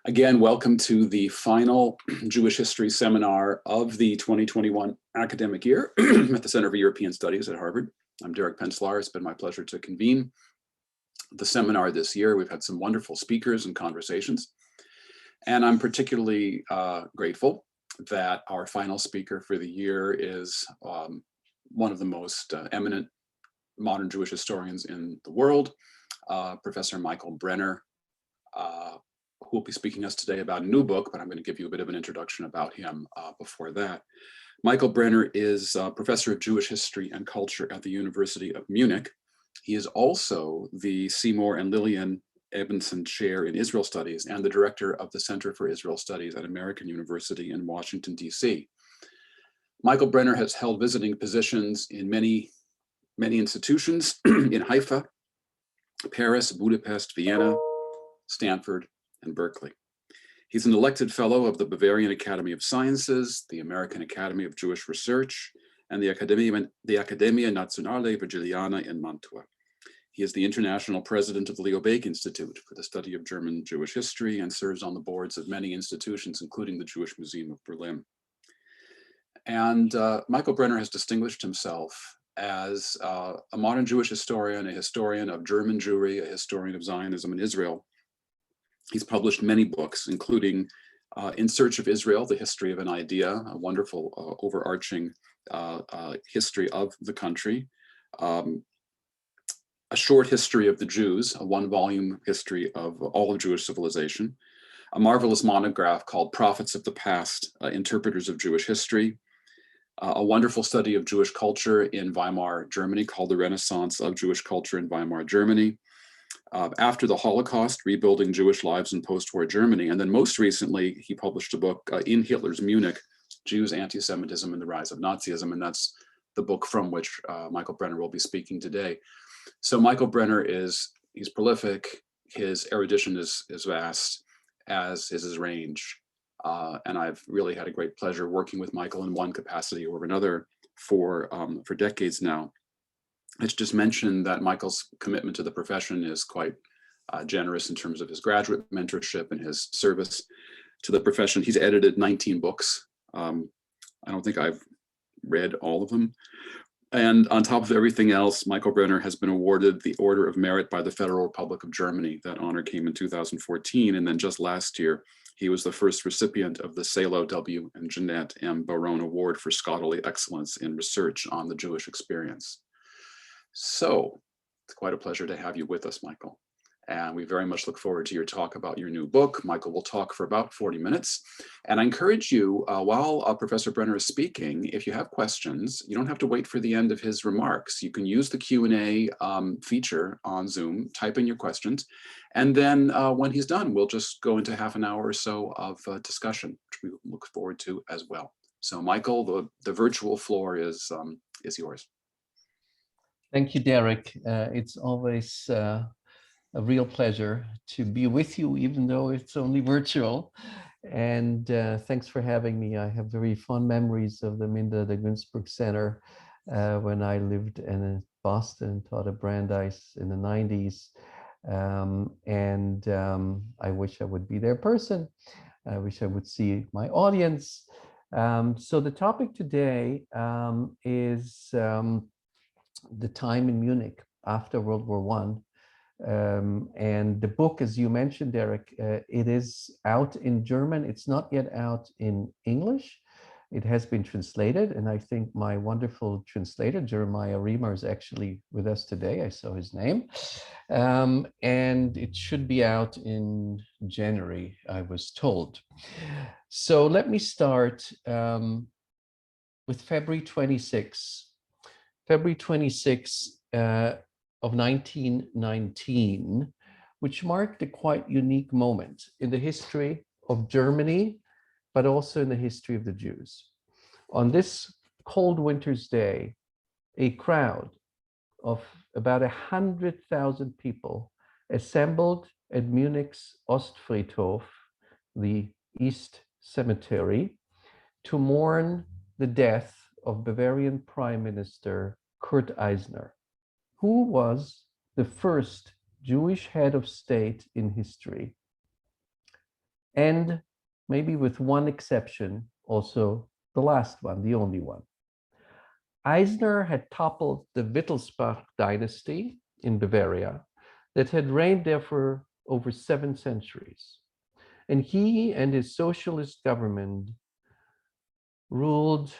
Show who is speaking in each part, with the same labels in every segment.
Speaker 1: Again, welcome to the final Jewish History seminar of the 2021 academic year at the Center for European Studies at Harvard. I'm Derek Penslar. It's been my pleasure to convene the seminar this year. We've had some wonderful speakers and conversations, and I'm particularly grateful that our final speaker for the year is one of the most eminent modern Jewish historians in the world, Professor Michael Brenner, who will be speaking to us today about a new book, but I'm going to give you a bit of an introduction about him before that. Michael Brenner is professor of Jewish history and culture at the University of Munich. He is also the Seymour and Lillian Ebenson Chair in Israel Studies and the director of the Center for Israel Studies at American University in Washington, D.C. Michael Brenner has held visiting positions in many institutions in Haifa, Paris, Budapest, Vienna, Stanford, and Berkeley. He's an elected fellow of the Bavarian Academy of Sciences, the American Academy of Jewish Research, and the Accademia Nazionale Virgiliana in Mantua. He is the international president of the Leo Baeck Institute for the study of German Jewish history and serves on the boards of many institutions, including the Jewish Museum of Berlin. And Michael Brenner has distinguished himself as a modern Jewish historian, a historian of German Jewry, a historian of Zionism in Israel. He's published many books, including In Search of Israel, The History of an Idea, a wonderful overarching history of the country, A Short History of the Jews, a one-volume history of all of Jewish civilization, a marvelous monograph called Prophets of the Past, Interpreters of Jewish History, a wonderful study of Jewish culture in Weimar, Germany, called The Renaissance of Jewish Culture in Weimar, Germany. After the Holocaust, Rebuilding Jewish Lives in Post-War Germany. And then most recently, he published a book, In Hitler's Munich, Jews, Anti-Semitism, and the Rise of Nazism. And that's the book from which Michael Brenner will be speaking today. So Michael Brenner he's prolific, his erudition is vast, as is his range. And I've really had a great pleasure working with Michael in one capacity or another for decades now. It's just mentioned that Michael's commitment to the profession is quite generous in terms of his graduate mentorship and his service to the profession. He's edited 19 books. I don't think I've read all of them. And on top of everything else, Michael Brenner has been awarded the Order of Merit by the Federal Republic of Germany. That honor came in 2014. And then just last year, he was the first recipient of the Salo W. and Jeanette M. Baron Award for Scholarly Excellence in Research on the Jewish Experience. So it's quite a pleasure to have you with us, Michael. And we very much look forward to your talk about your new book. Michael will talk for about 40 minutes. And I encourage you, while Professor Brenner is speaking, if you have questions, you don't have to wait for the end of his remarks. You can use the Q&A feature on Zoom, type in your questions, and then when he's done, we'll just go into half an hour or so of discussion, which we look forward to as well. So Michael, the virtual floor is yours.
Speaker 2: Thank you, Derek. It's always a real pleasure to be with you, even though it's only virtual. And thanks for having me. I have very fond memories of the Minda de Günzburg Center when I lived in Boston, taught at Brandeis in the 90s. I wish I would be there in person. I wish I would see my audience. So the topic today is the time in Munich after World War I. And the book, as you mentioned, Derek, it is out in German. It's not yet out in English. It has been translated. And I think my wonderful translator, Jeremiah Riemer, is actually with us today. I saw his name. And it should be out in January, I was told. So let me start with February 26. February 26 of 1919, which marked a quite unique moment in the history of Germany, but also in the history of the Jews. On this cold winter's day, a crowd of about 100,000 people assembled at Munich's Ostfriedhof, the East Cemetery, to mourn the death of Bavarian Prime Minister Kurt Eisner, who was the first Jewish head of state in history. and maybe with one exception, also the last one, the only one. Eisner had toppled the Wittelsbach dynasty in Bavaria that had reigned there for over 7 centuries. And he and his socialist government ruled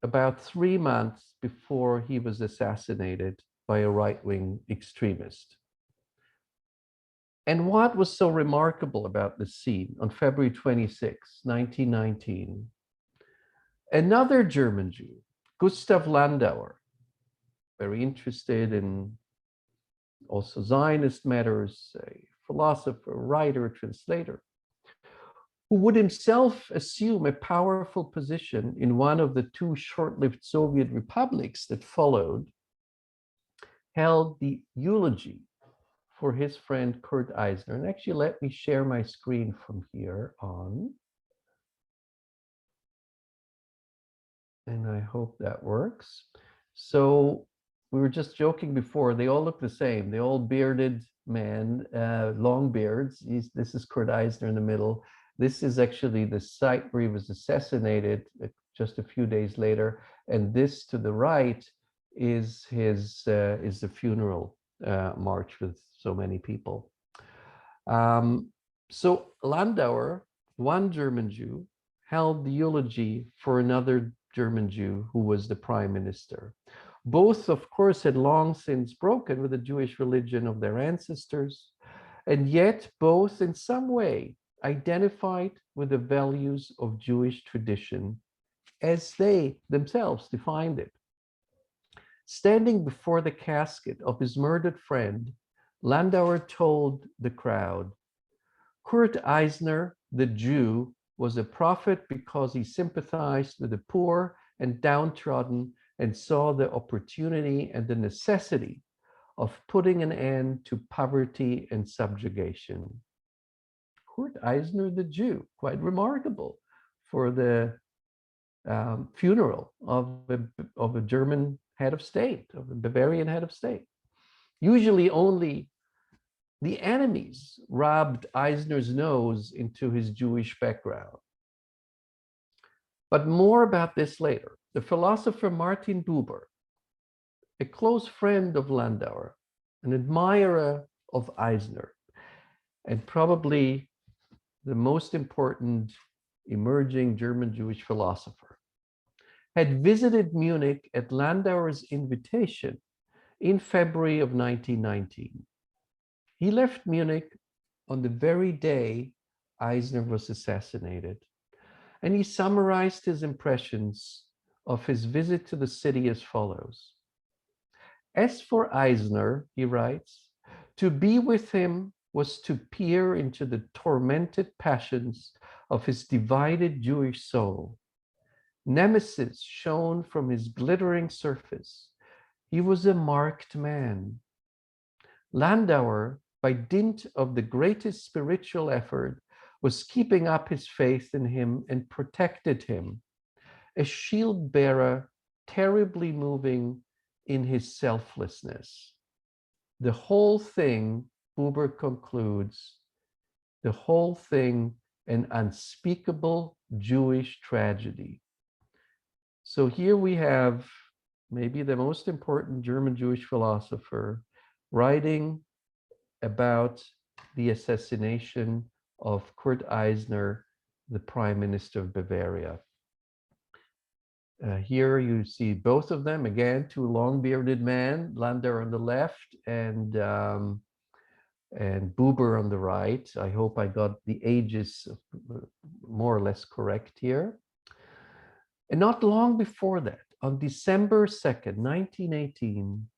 Speaker 2: about 3 months before he was assassinated by a right-wing extremist. And what was so remarkable about this scene on February 26, 1919, another German Jew, Gustav Landauer, very interested in also Zionist matters, a philosopher, writer, translator, who would himself assume a powerful position in one of the 2 short-lived Soviet republics that followed, held the eulogy for his friend Kurt Eisner. And actually, let me share my screen from here on. And I hope that works. So we were just joking before, they all look the same. They all bearded men, long beards. This is Kurt Eisner in the middle. This is actually the site where he was assassinated just a few days later. And this to the right is the funeral march with so many people. So Landauer, one German Jew, held the eulogy for another German Jew who was the prime minister. Both, of course, had long since broken with the Jewish religion of their ancestors, and yet both in some way identified with the values of Jewish tradition as they themselves defined it. Standing before the casket of his murdered friend, Landauer told the crowd, Kurt Eisner, the Jew, was a prophet because he sympathized with the poor and downtrodden and saw the opportunity and the necessity of putting an end to poverty and subjugation. Kurt Eisner, the Jew, quite remarkable for the funeral of a German head of state, of a Bavarian head of state. Usually only the enemies rubbed Eisner's nose into his Jewish background. But more about this later. The philosopher Martin Buber, a close friend of Landauer, an admirer of Eisner, and probably the most important emerging German Jewish philosopher, had visited Munich at Landauer's invitation in February of 1919. He left Munich on the very day Eisner was assassinated, and he summarized his impressions of his visit to the city as follows. As for Eisner, he writes, to be with him was to peer into the tormented passions of his divided Jewish soul. Nemesis shone from his glittering surface. He was a marked man. Landauer, by dint of the greatest spiritual effort, was keeping up his faith in him and protected him, a shield bearer terribly moving in his selflessness. The whole thing, Buber concludes, the whole thing an unspeakable Jewish tragedy. So here we have maybe the most important German Jewish philosopher writing about the assassination of Kurt Eisner, the Prime Minister of Bavaria. Here you see both of them, again, 2 long-bearded men, Landauer on the left and Buber on the right. I hope I got the ages more or less correct here. And not long before that, on December 2nd, 1918,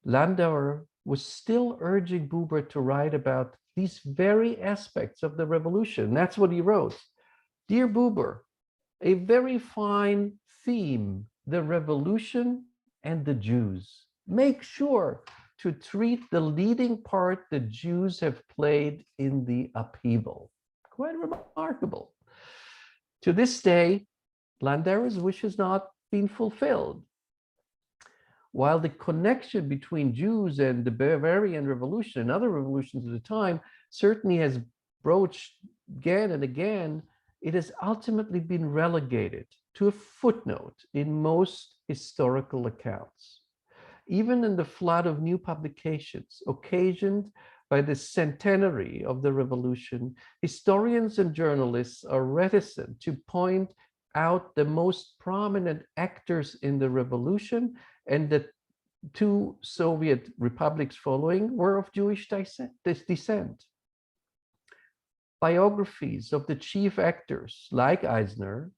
Speaker 2: Landauer was still urging Buber to write about these very aspects of the revolution. That's what he wrote. Dear Buber, a very fine theme, the revolution and the Jews. Make sure to treat the leading part the Jews have played in the upheaval. Quite remarkable. To this day, Landauer's wish has not been fulfilled. While the connection between Jews and the Bavarian Revolution and other revolutions of the time certainly has broached again and again, it has ultimately been relegated to a footnote in most historical accounts. Even in the flood of new publications occasioned by the centenary of the revolution, historians and journalists are reticent to point out the most prominent actors in the revolution, and the two Soviet republics following were of Jewish descent. Biographies of the chief actors, like Eisner,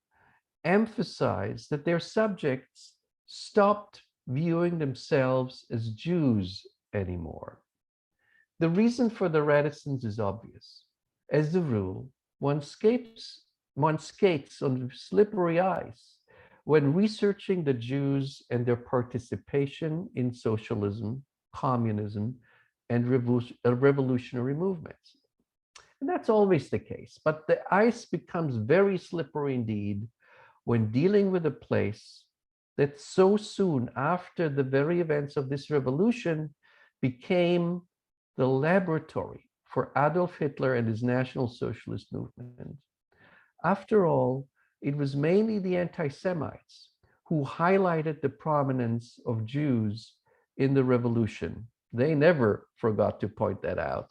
Speaker 2: emphasize that their subjects stopped viewing themselves as Jews anymore. The reason for the reticence is obvious. As a rule, one skates on slippery ice when researching the Jews and their participation in socialism, communism, and revolutionary movements. And that's always the case, but the ice becomes very slippery indeed when dealing with a place that so soon after the very events of this revolution became the laboratory for Adolf Hitler and his National Socialist movement. After all, it was mainly the anti-Semites who highlighted the prominence of Jews in the revolution. They never forgot to point that out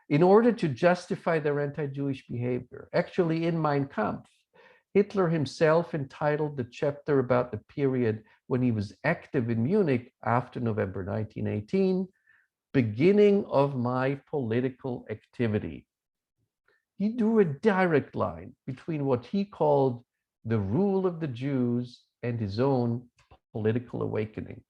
Speaker 2: in order to justify their anti-Jewish behavior. Actually, in Mein Kampf, Hitler himself entitled the chapter about the period when he was active in Munich after November 1918, "Beginning of my political activity." He drew a direct line between what he called the rule of the Jews and his own political awakening.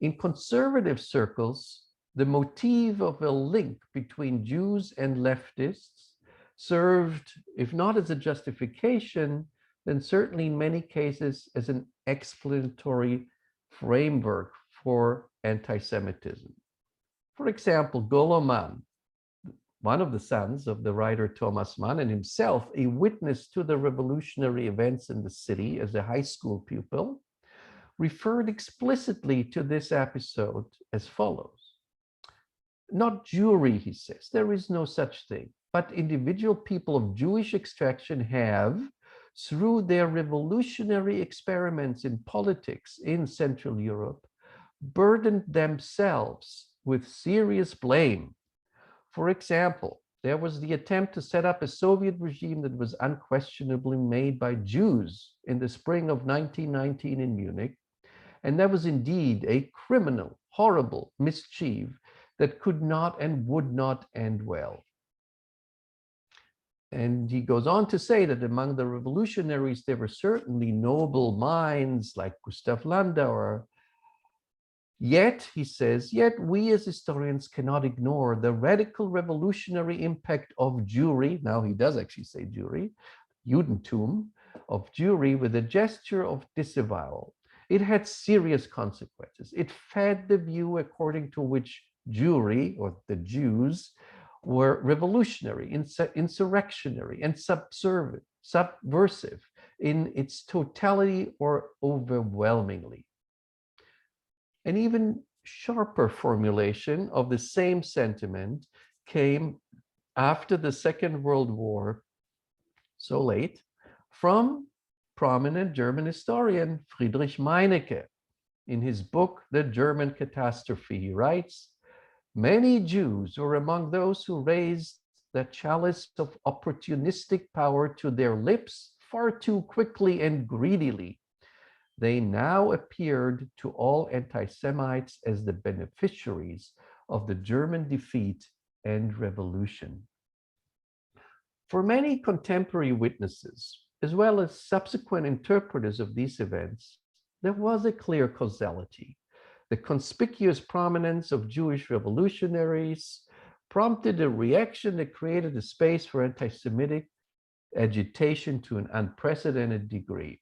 Speaker 2: In conservative circles, the motif of a link between Jews and leftists served, if not as a justification, then certainly in many cases as an explanatory framework for anti-Semitism. For example, Golo Mann, one of the sons of the writer Thomas Mann and himself a witness to the revolutionary events in the city as a high school pupil, referred explicitly to this episode as follows. Not Jewry, he says, there is no such thing, but individual people of Jewish extraction have, through their revolutionary experiments in politics in Central Europe, burdened themselves with serious blame. For example, there was the attempt to set up a Soviet regime that was unquestionably made by Jews in the spring of 1919 in Munich, and that was indeed a criminal, horrible mischief that could not and would not end well. And he goes on to say that among the revolutionaries, there were certainly noble minds like Gustav Landauer. Yet, he says, yet we as historians cannot ignore the radical revolutionary impact of Jewry. Now he does actually say Jewry, Judentum, of Jewry with a gesture of disavowal. It had serious consequences. It fed the view according to which Jewry, or the Jews, were revolutionary, insurrectionary, and subversive in its totality or overwhelmingly. An even sharper formulation of the same sentiment came after the Second World War, so late, from prominent German historian Friedrich Meinecke. In his book, The German Catastrophe, he writes, "Many Jews were among those who raised the chalice of opportunistic power to their lips far too quickly and greedily. They now appeared to all anti-Semites as the beneficiaries of the German defeat and revolution." For many contemporary witnesses, as well as subsequent interpreters of these events, there was a clear causality. The conspicuous prominence of Jewish revolutionaries prompted a reaction that created a space for anti-Semitic agitation to an unprecedented degree.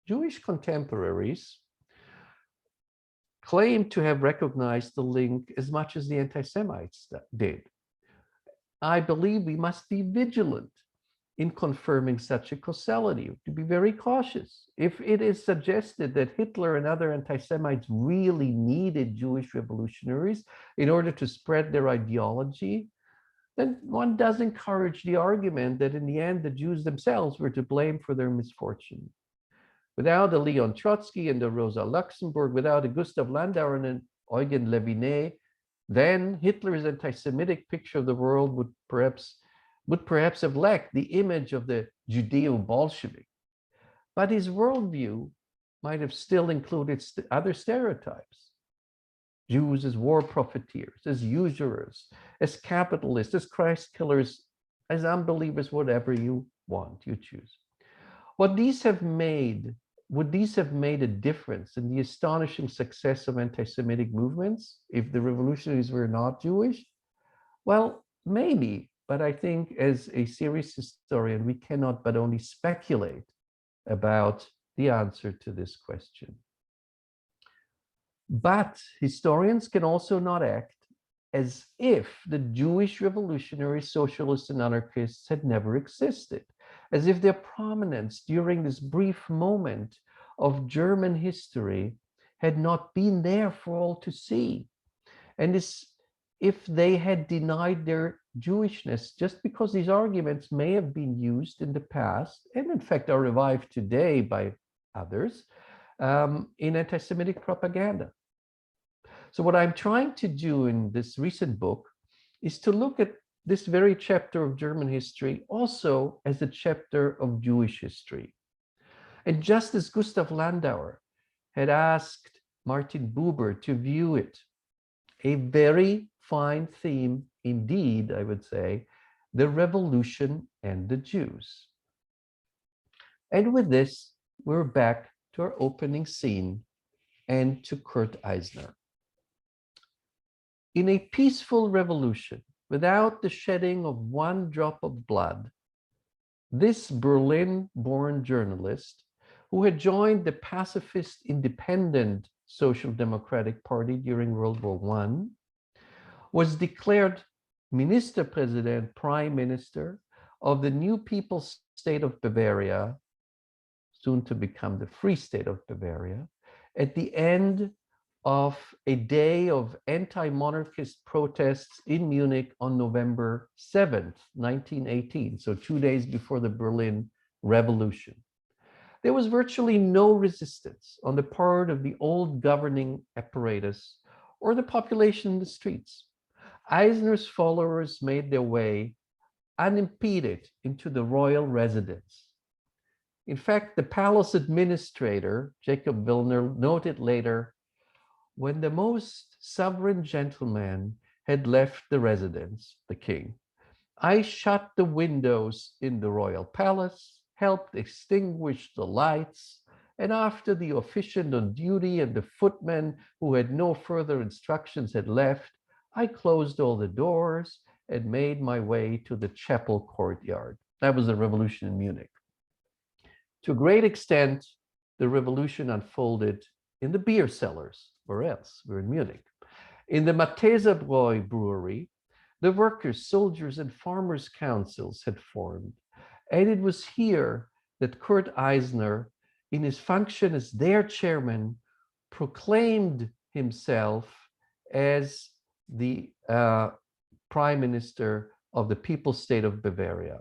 Speaker 2: Jewish contemporaries claim to have recognized the link as much as the anti-Semites did. I believe we must be vigilant in confirming such a causality, to be very cautious. If it is suggested that Hitler and other anti-Semites really needed Jewish revolutionaries in order to spread their ideology, then one does encourage the argument that in the end, the Jews themselves were to blame for their misfortune. Without a Leon Trotsky and a Rosa Luxemburg, without a Gustav Landauer and an Eugen Leviné, then Hitler's anti-Semitic picture of the world would perhaps have lacked the image of the Judeo-Bolshevik. But his worldview might have still included other stereotypes. Jews as war profiteers, as usurers, as capitalists, as Christ killers, as unbelievers, whatever you want, you choose. Would these have made a difference in the astonishing success of anti-Semitic movements if the revolutionaries were not Jewish? Well, maybe, but I think as a serious historian, we cannot but only speculate about the answer to this question. But historians can also not act as if the Jewish revolutionaries, socialists, and anarchists had never existed, as if their prominence during this brief moment of German history had not been there for all to see, and as if they had denied their Jewishness just because these arguments may have been used in the past, and in fact are revived today by others, in anti-Semitic propaganda. So what I'm trying to do in this recent book is to look at this very chapter of German history also as a chapter of Jewish history. And just as Gustav Landauer had asked Martin Buber to view it, a very fine theme indeed, I would say, the revolution and the Jews. And with this, we're back to our opening scene and to Kurt Eisner. In a peaceful revolution, without the shedding of one drop of blood, this Berlin-born journalist, who had joined the pacifist independent Social Democratic Party during World War I, was declared Ministerpräsident, Prime Minister of the new People's State of Bavaria, soon to become the Free State of Bavaria, at the end of a day of anti-monarchist protests in Munich on November 7th, 1918, so 2 days before the Berlin Revolution. There was virtually no resistance on the part of the old governing apparatus or the population in the streets. Eisner's followers made their way unimpeded into the royal residence. In fact, the palace administrator, Jacob Willner, noted later, when the most sovereign gentleman had left the residence, the king, I shut the windows in the royal palace, helped extinguish the lights, and after the officiant on duty and the footman who had no further instructions had left, I closed all the doors and made my way to the chapel courtyard. That was the revolution in Munich. To a great extent, the revolution unfolded in the beer cellars. Where else? We're in Munich. In the Matesabräu brewery, the workers, soldiers, and farmers' councils had formed. And it was here that Kurt Eisner, in his function as their chairman, proclaimed himself as the Prime Minister of the People's State of Bavaria.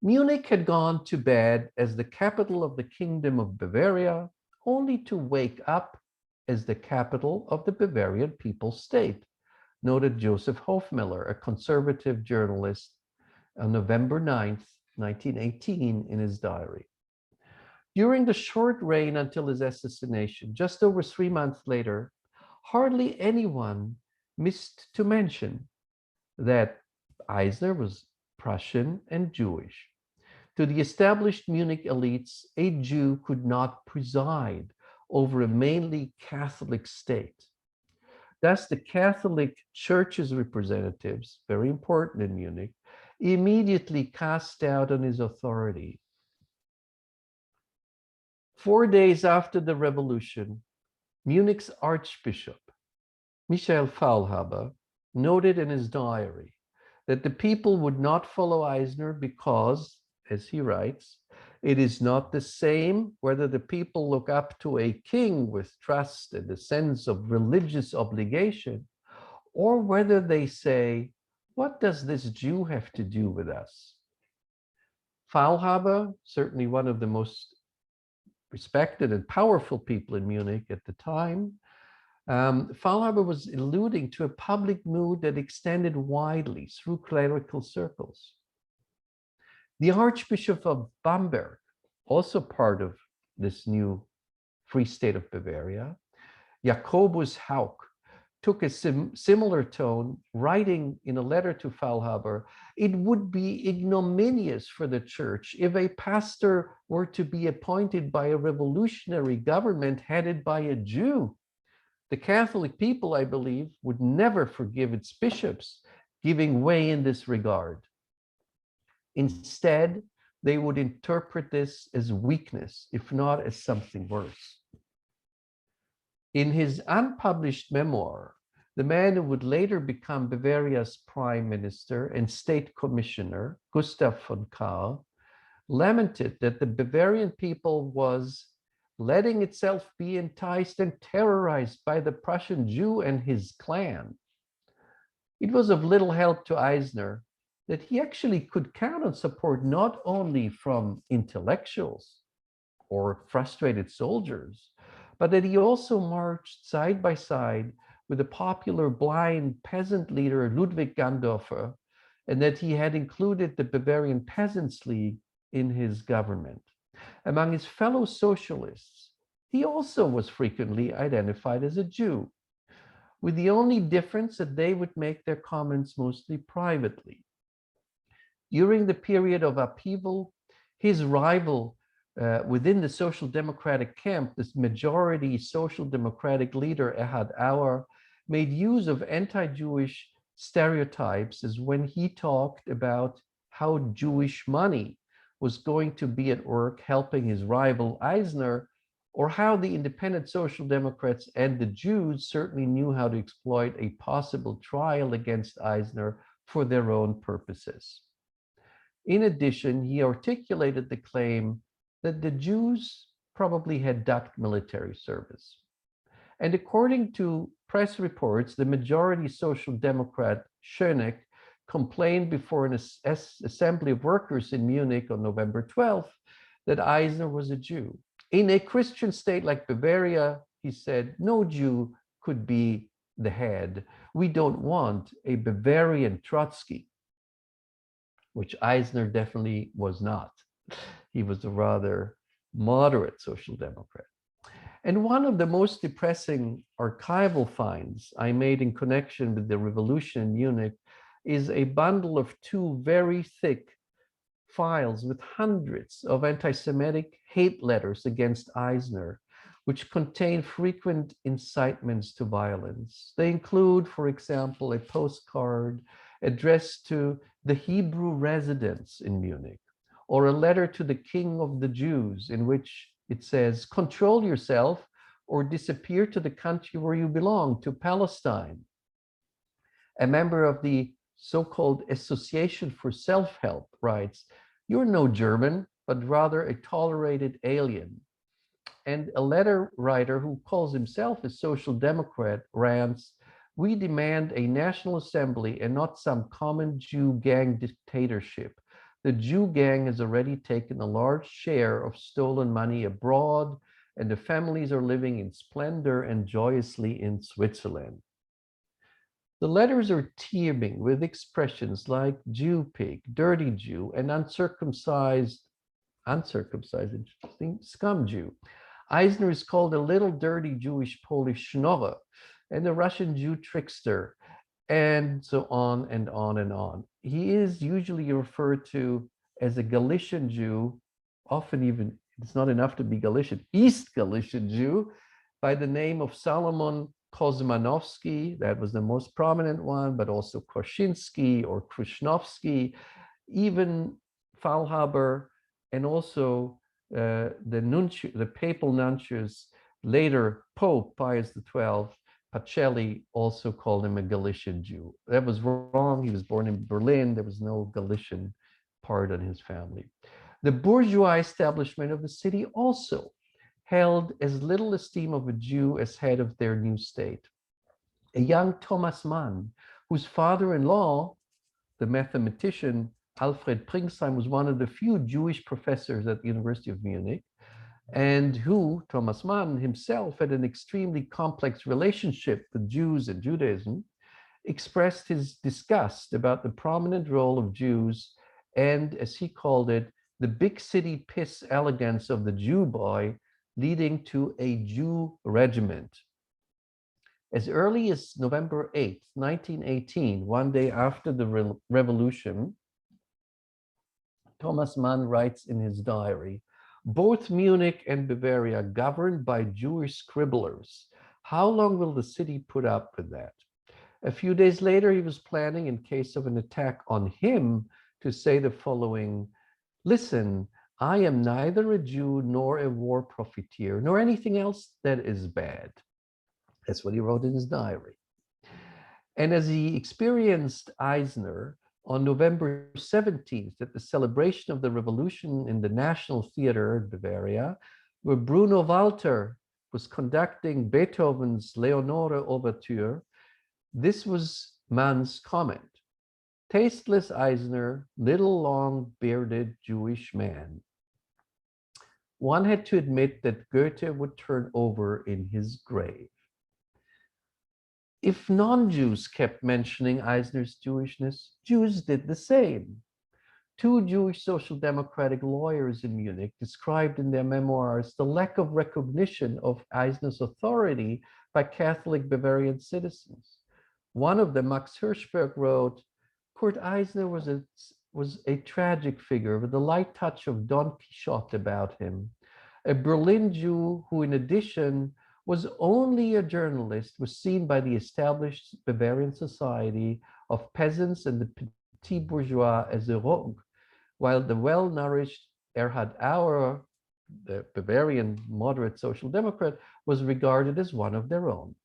Speaker 2: Munich had gone to bed as the capital of the Kingdom of Bavaria, only to wake up as the capital of the Bavarian People's State, noted Joseph Hofmiller, a conservative journalist, on November 9th, 1918, in his diary. During the short reign until his assassination, just over 3 months later, hardly anyone missed to mention that Eisner was Prussian and Jewish. To the established Munich elites, a Jew could not preside over a mainly Catholic state. Thus, the Catholic Church's representatives, very important in Munich, immediately cast doubt on his authority. 4 days after the revolution, Munich's Archbishop, Michael Faulhaber, noted in his diary that the people would not follow Eisner because, as he writes, it is not the same whether the people look up to a king with trust and a sense of religious obligation, or whether they say, what does this Jew have to do with us? Faulhaber, certainly one of the most respected and powerful people in Munich at the time, Faulhaber was alluding to a public mood that extended widely through clerical circles. The Archbishop of Bamberg, also part of this new Free State of Bavaria, Jacobus Hauck, took a similar tone, writing in a letter to Faulhaber, it would be ignominious for the church if a pastor were to be appointed by a revolutionary government headed by a Jew. The Catholic people, I believe, would never forgive its bishops giving way in this regard. Instead, they would interpret this as weakness, if not as something worse. In his unpublished memoir, the man who would later become Bavaria's prime minister and state commissioner, Gustav von Kahr, lamented that the Bavarian people was letting itself be enticed and terrorized by the Prussian Jew and his clan. It was of little help to Eisner that he actually could count on support not only from intellectuals or frustrated soldiers, but that he also marched side by side with the popular blind peasant leader Ludwig Gandorfer, and that he had included the Bavarian Peasants' League in his government. Among his fellow socialists, he also was frequently identified as a Jew, with the only difference that they would make their comments mostly privately. During the period of upheaval, his rival within the Social Democratic camp, this majority Social Democratic leader Erhard Auer, made use of anti-Jewish stereotypes as when he talked about how Jewish money was going to be at work helping his rival Eisner, or how the independent Social Democrats and the Jews certainly knew how to exploit a possible trial against Eisner for their own purposes. In addition, he articulated the claim that the Jews probably had ducked military service. And according to press reports, the majority Social Democrat Schöneck complained before an assembly of workers in Munich on November 12th that Eisner was a Jew. In a Christian state like Bavaria, he said, no Jew could be the head. We don't want a Bavarian Trotsky, which Eisner definitely was not. He was a rather moderate Social Democrat. And one of the most depressing archival finds I made in connection with the revolution in Munich is a bundle of two very thick files with hundreds of anti-Semitic hate letters against Eisner, which contain frequent incitements to violence. They include, for example, a postcard addressed to the Hebrew residents in Munich, or a letter to the King of the Jews in which it says, control yourself or disappear to the country where you belong, to Palestine. A member of the so-called Association for Self-Help writes, you're no German, but rather a tolerated alien. And a letter writer who calls himself a social democrat rants, we demand a national assembly and not some common Jew gang dictatorship. The Jew gang has already taken a large share of stolen money abroad, and the families are living in splendor and joyously in Switzerland. The letters are teeming with expressions like Jew pig, dirty Jew, and uncircumcised, interesting, scum Jew. Eisner is called a little dirty Jewish Polish schnorrer and the Russian Jew trickster, and so on and on and on. He is usually referred to as a Galician Jew, often even, it's not enough to be Galician, East Galician Jew, by the name of Solomon Kosmanowski, that was the most prominent one, but also Koszynski or Krusnovsky, even Faulhaber, and also the papal nuncius, later Pope Pius XII, Pacelli, also called him a Galician Jew. That was wrong. He was born in Berlin. There was no Galician part in his family. The bourgeois establishment of the city also held as little esteem of a Jew as head of their new state. A young Thomas Mann, whose father-in-law the mathematician Alfred Pringsheim was one of the few Jewish professors at the University of Munich, and who, Thomas Mann himself, had an extremely complex relationship with Jews and Judaism, expressed his disgust about the prominent role of Jews and, as he called it, the big city piss elegance of the Jew boy, leading to a Jew regiment. As early as November 8th, 1918, one day after the revolution, Thomas Mann writes in his diary, "Both Munich and Bavaria governed by Jewish scribblers. How long will the city put up with that?" A few days later, he was planning, in case of an attack on him, to say the following: "Listen, I am neither a Jew nor a war profiteer, nor anything else that is bad." That's what he wrote in his diary. And as he experienced Eisner on November 17th at the celebration of the revolution in the National Theater in Bavaria, where Bruno Walter was conducting Beethoven's Leonore Overture, this was Mann's comment: "Tasteless Eisner, little long-bearded Jewish man." One had to admit that Goethe would turn over in his grave. If non-Jews kept mentioning Eisner's Jewishness, Jews did the same. Two Jewish social democratic lawyers in Munich described in their memoirs the lack of recognition of Eisner's authority by Catholic Bavarian citizens. One of them, Max Hirschberg, wrote, "Kurt Eisner was a tragic figure with the light touch of Don Quixote about him. A Berlin Jew who, in addition, was only a journalist, was seen by the established Bavarian society of peasants and the petit bourgeois as a rogue, while the well-nourished Erhard Auer, the Bavarian moderate social democrat, was regarded as one of their own."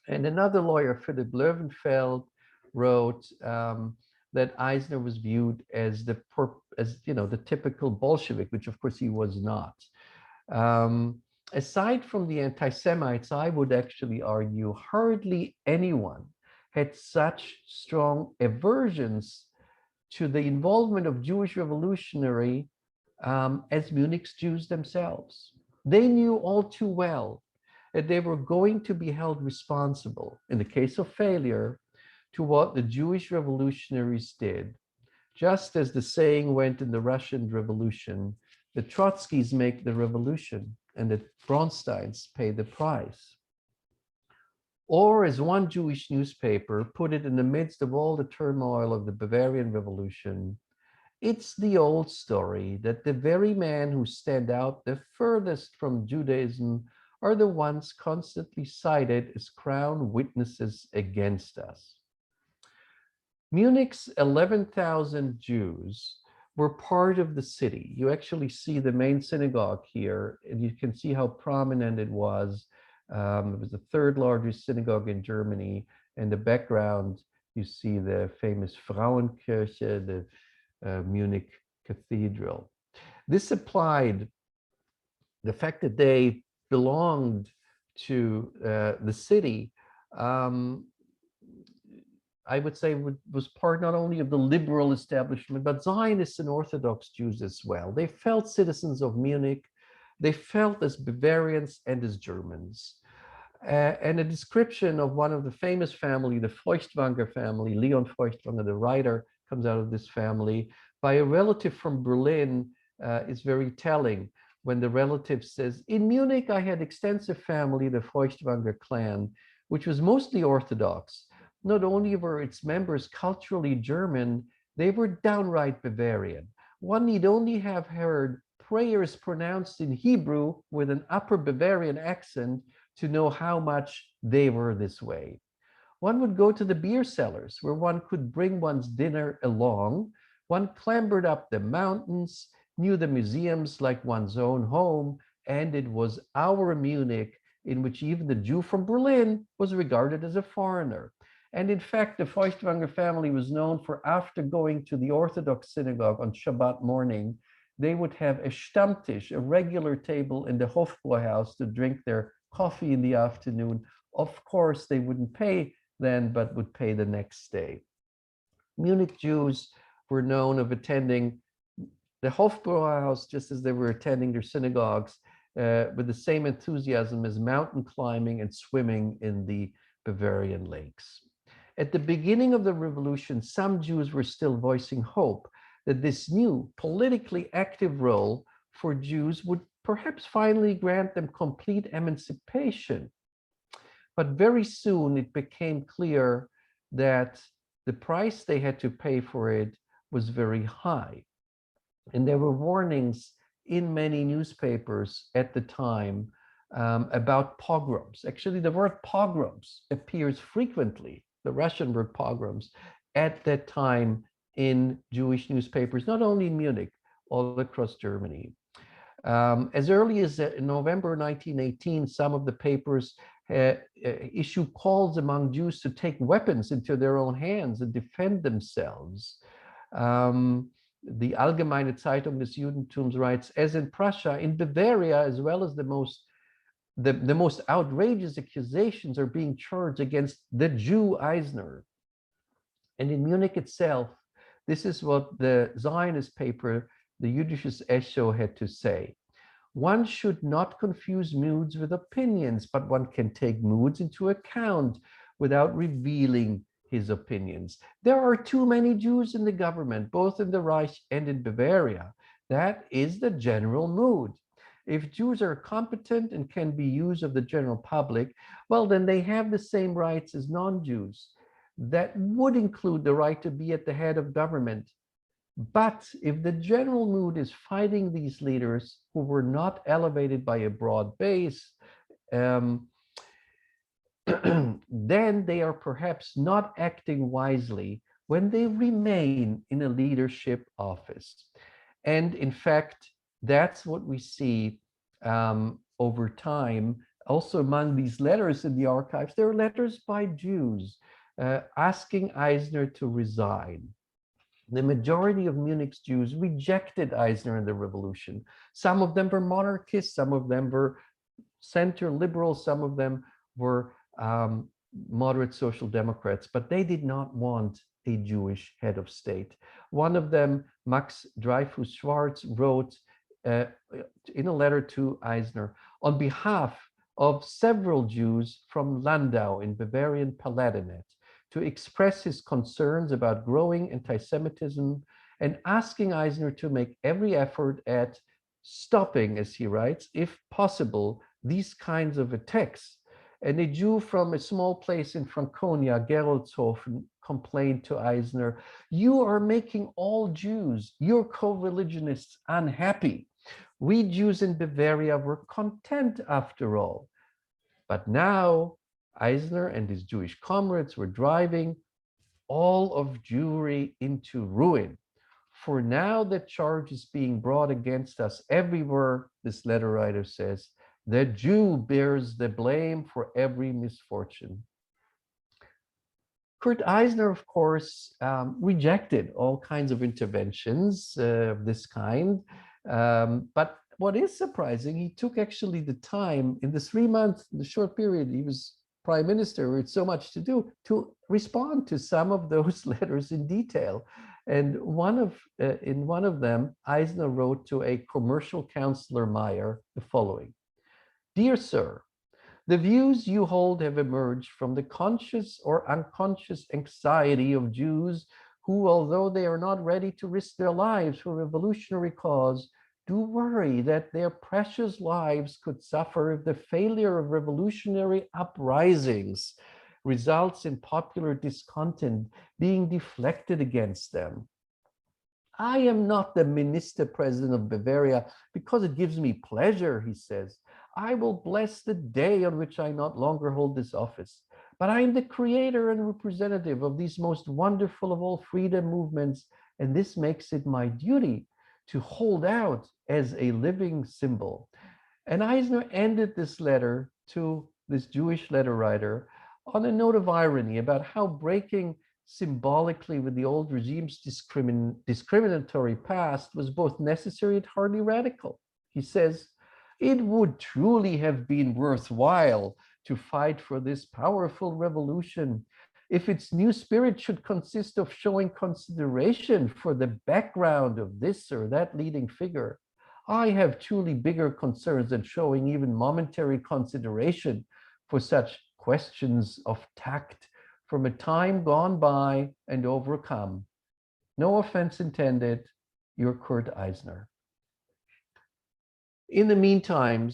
Speaker 2: And another lawyer, Philipp Löwenfeld, wrote that Eisner was viewed as the typical Bolshevik, which of course he was not. Aside from the anti-Semites, I would actually argue hardly anyone had such strong aversions to the involvement of Jewish revolutionary as Munich's Jews themselves. They knew all too well that they were going to be held responsible, in the case of failure, to what the Jewish revolutionaries did. Just as the saying went in the Russian Revolution, the Trotskys make the revolution and the Bronsteins pay the price. Or, as one Jewish newspaper put it in the midst of all the turmoil of the Bavarian Revolution, "It's the old story that the very men who stand out the furthest from Judaism are the ones constantly cited as crown witnesses against us." Munich's 11,000 Jews were part of the city. You actually see the main synagogue here, and you can see how prominent it was. It was the third largest synagogue in Germany. In the background, you see the famous Frauenkirche, the Munich Cathedral. This applied the fact that they belonged to the city. I would say was part not only of the liberal establishment, but Zionists and Orthodox Jews as well. They felt citizens of Munich. They felt as Bavarians and as Germans. And a description of one of the famous family, the Feuchtwanger family, Leon Feuchtwanger, the writer, comes out of this family, by a relative from Berlin is very telling. When the relative says, "In Munich, I had extensive family, the Feuchtwanger clan, which was mostly Orthodox. Not only were its members culturally German, they were downright Bavarian. One need only have heard prayers pronounced in Hebrew with an Upper Bavarian accent to know how much they were this way. One would go to the beer cellars where one could bring one's dinner along. One clambered up the mountains, knew the museums like one's own home, and it was our Munich, in which even the Jew from Berlin was regarded as a foreigner." And in fact, the Feuchtwanger family was known for, after going to the Orthodox synagogue on Shabbat morning, they would have a Stammtisch, a regular table in the Hofbräuhaus to drink their coffee in the afternoon. Of course, they wouldn't pay then, but would pay the next day. Munich Jews were known of attending the Hofbräuhaus just as they were attending their synagogues with the same enthusiasm as mountain climbing and swimming in the Bavarian lakes. At the beginning of the revolution, some Jews were still voicing hope that this new politically active role for Jews would perhaps finally grant them complete emancipation. But very soon it became clear that the price they had to pay for it was very high. And there were warnings in many newspapers at the time about pogroms. Actually, the word pogroms appears frequently, the Russian word pogroms, at that time in Jewish newspapers, not only in Munich, all across Germany. As early as November 1918, some of the papers issue calls among Jews to take weapons into their own hands and defend themselves. The Allgemeine Zeitung des Judentums writes, as in Prussia, in Bavaria, as well as the most outrageous accusations are being charged against the Jew Eisner. And in Munich itself, this is what the Zionist paper, the Jüdisches Echo, had to say. One should not confuse moods with opinions, but one can take moods into account without revealing his opinions. There are too many Jews in the government, both in the Reich and in Bavaria. That is the general mood. If Jews are competent and can be used of the general public, well, then they have the same rights as non-Jews. That would include the right to be at the head of government. But if the general mood is fighting these leaders who were not elevated by a broad base, then they are perhaps not acting wisely when they remain in a leadership office. And in fact, that's what we see over time. Also among these letters in the archives, there are letters by Jews asking Eisner to resign. The majority of Munich's Jews rejected Eisner in the revolution. Some of them were monarchists, some of them were center liberals, some of them were moderate social democrats, but they did not want a Jewish head of state. One of them, Max Dreyfus Schwarz, wrote in a letter to Eisner, on behalf of several Jews from Landau in Bavarian Palatinate, to express his concerns about growing anti-Semitism and asking Eisner to make every effort at stopping, as he writes, if possible, these kinds of attacks. And a Jew from a small place in Franconia, Geroldshofen, complained to Eisner, "You are making all Jews, your co-religionists, unhappy. We Jews in Bavaria were content after all." But now Eisner and his Jewish comrades were driving all of Jewry into ruin. For now the charge is being brought against us everywhere, this letter writer says, the Jew bears the blame for every misfortune. Kurt Eisner, of course, rejected all kinds of interventions of this kind. But what is surprising, he took actually the time in the 3 months, the short period he was prime minister with so much to do, to respond to some of those letters in detail. And in one of them, Eisner wrote to a commercial councillor Meyer the following: "Dear sir, the views you hold have emerged from the conscious or unconscious anxiety of Jews who, although they are not ready to risk their lives for a revolutionary cause, do worry that their precious lives could suffer if the failure of revolutionary uprisings results in popular discontent being deflected against them. I am not the minister president of Bavaria because it gives me pleasure," he says. "I will bless the day on which I no longer hold this office. But I am the creator and representative of these most wonderful of all freedom movements, and this makes it my duty to hold out as a living symbol." And Eisner ended this letter to this Jewish letter writer on a note of irony about how breaking symbolically with the old regime's discriminatory past was both necessary and hardly radical. He says, "It would truly have been worthwhile to fight for this powerful revolution if its new spirit should consist of showing consideration for the background of this or that leading figure, I have truly bigger concerns than showing even momentary consideration for such questions of tact from a time gone by and overcome. No offense intended, your Kurt Eisner. In the meantime,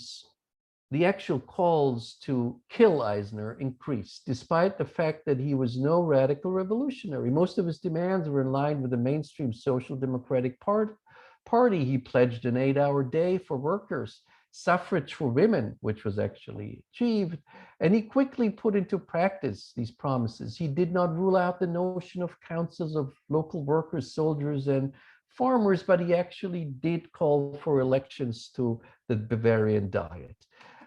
Speaker 2: the actual calls to kill Eisner increased, despite the fact that he was no radical revolutionary. Most of his demands were in line with the mainstream Social Democratic Party. He pledged an 8-hour day for workers, suffrage for women, which was actually achieved, and he quickly put into practice these promises. He did not rule out the notion of councils of local workers, soldiers, and farmers, but he actually did call for elections to the Bavarian Diet.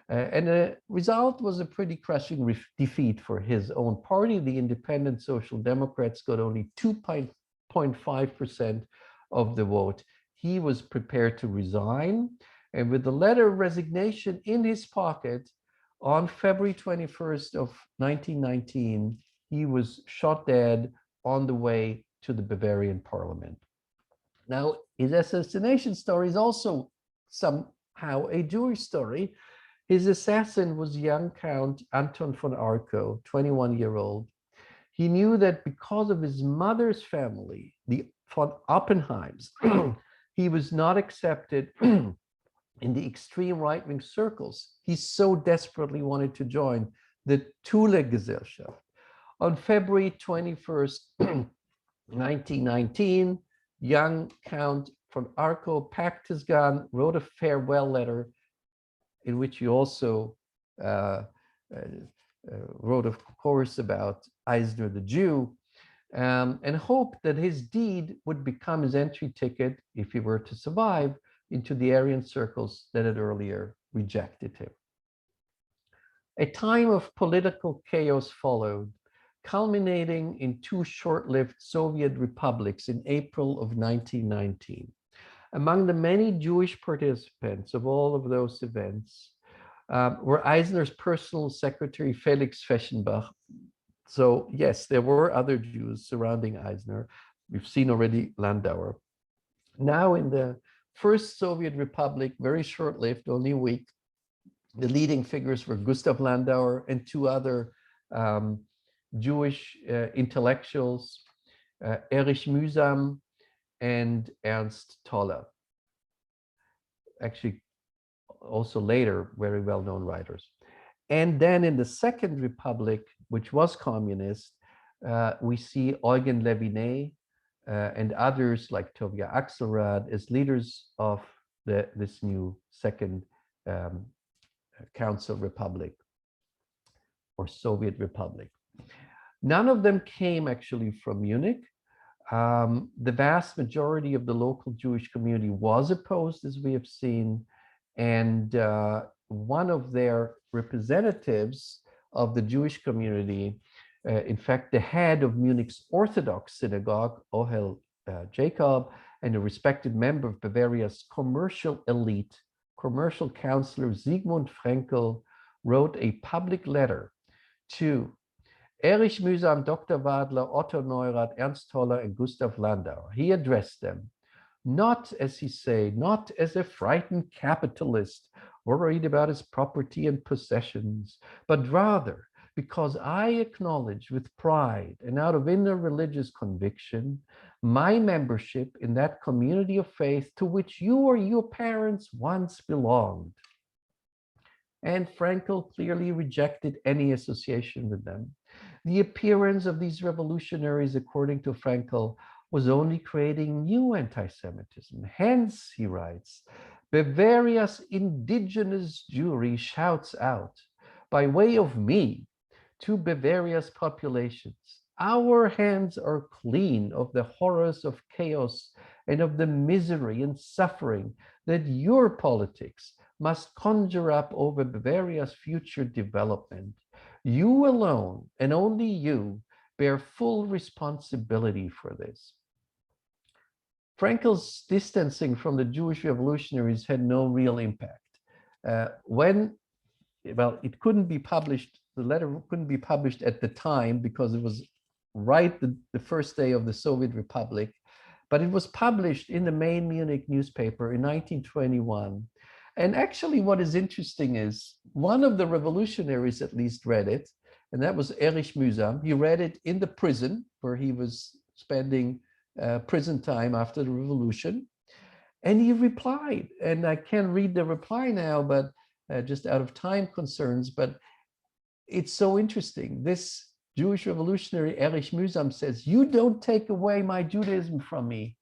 Speaker 2: And the result was a pretty crushing defeat for his own party. The Independent Social Democrats got only 2.5% of the vote. He was prepared to resign, and with the letter of resignation in his pocket, on February 21st of 1919, he was shot dead on the way to the Bavarian parliament. Now, his assassination story is also somehow a Jewish story. His assassin was young Count Anton von Arco, 21-year-old. He knew that because of his mother's family, the von Oppenheims, he was not accepted in the extreme right-wing circles he so desperately wanted to join, the Thule-Gesellschaft. On February 21st, 1919, young Count von Arco packed his gun, wrote a farewell letter in which he also wrote, of course, about Eisner the Jew, and hoped that his deed would become his entry ticket, if he were to survive, into the Aryan circles that had earlier rejected him. A time of political chaos followed, culminating in 2 short-lived Soviet republics in April of 1919. Among the many Jewish participants of all of those events were Eisner's personal secretary, Felix Fechenbach. So yes, there were other Jews surrounding Eisner. We've seen already Landauer. Now in the First Soviet Republic, very short-lived, only a week, the leading figures were Gustav Landauer and 2 other Jewish intellectuals, Erich Mühsam and Ernst Toller. Actually, also later, very well-known writers. And then in the Second Republic, which was communist, we see Eugen Leviné and others like Tovia Axelrad as leaders of this new Second Council Republic or Soviet Republic. None of them came actually from Munich. The vast majority of the local Jewish community was opposed, as we have seen, and one of their representatives of the Jewish community, in fact, the head of Munich's Orthodox synagogue, Ohel Jacob, and a respected member of Bavaria's commercial elite, commercial counselor Sigmund Frankl, wrote a public letter to Erich Mühsam, Dr. Wadler, Otto Neurath, Ernst Toller, and Gustav Landauer. He addressed them, not, as he said, not as a frightened capitalist worried about his property and possessions, but rather because I acknowledge with pride and out of inner religious conviction my membership in that community of faith to which you or your parents once belonged. And Frankl clearly rejected any association with them. The appearance of these revolutionaries, according to Frankl, was only creating new anti-Semitism. Hence, he writes, Bavaria's indigenous Jewry shouts out, by way of me, to Bavaria's populations, our hands are clean of the horrors of chaos and of the misery and suffering that your politics must conjure up over Bavaria's future development. You alone, and only you, bear full responsibility for this. Frankl's distancing from the Jewish revolutionaries had no real impact. It couldn't be published, the letter couldn't be published at the time because it was right the first day of the Soviet Republic, but it was published in the main Munich newspaper in 1921. And actually what is interesting is one of the revolutionaries at least read it, and that was Erich Mühsam. He read it in the prison where he was spending prison time after the revolution. And he replied, and I can't read the reply now, but just out of time concerns, but it's so interesting. This Jewish revolutionary Erich Mühsam says, "You don't take away my Judaism from me.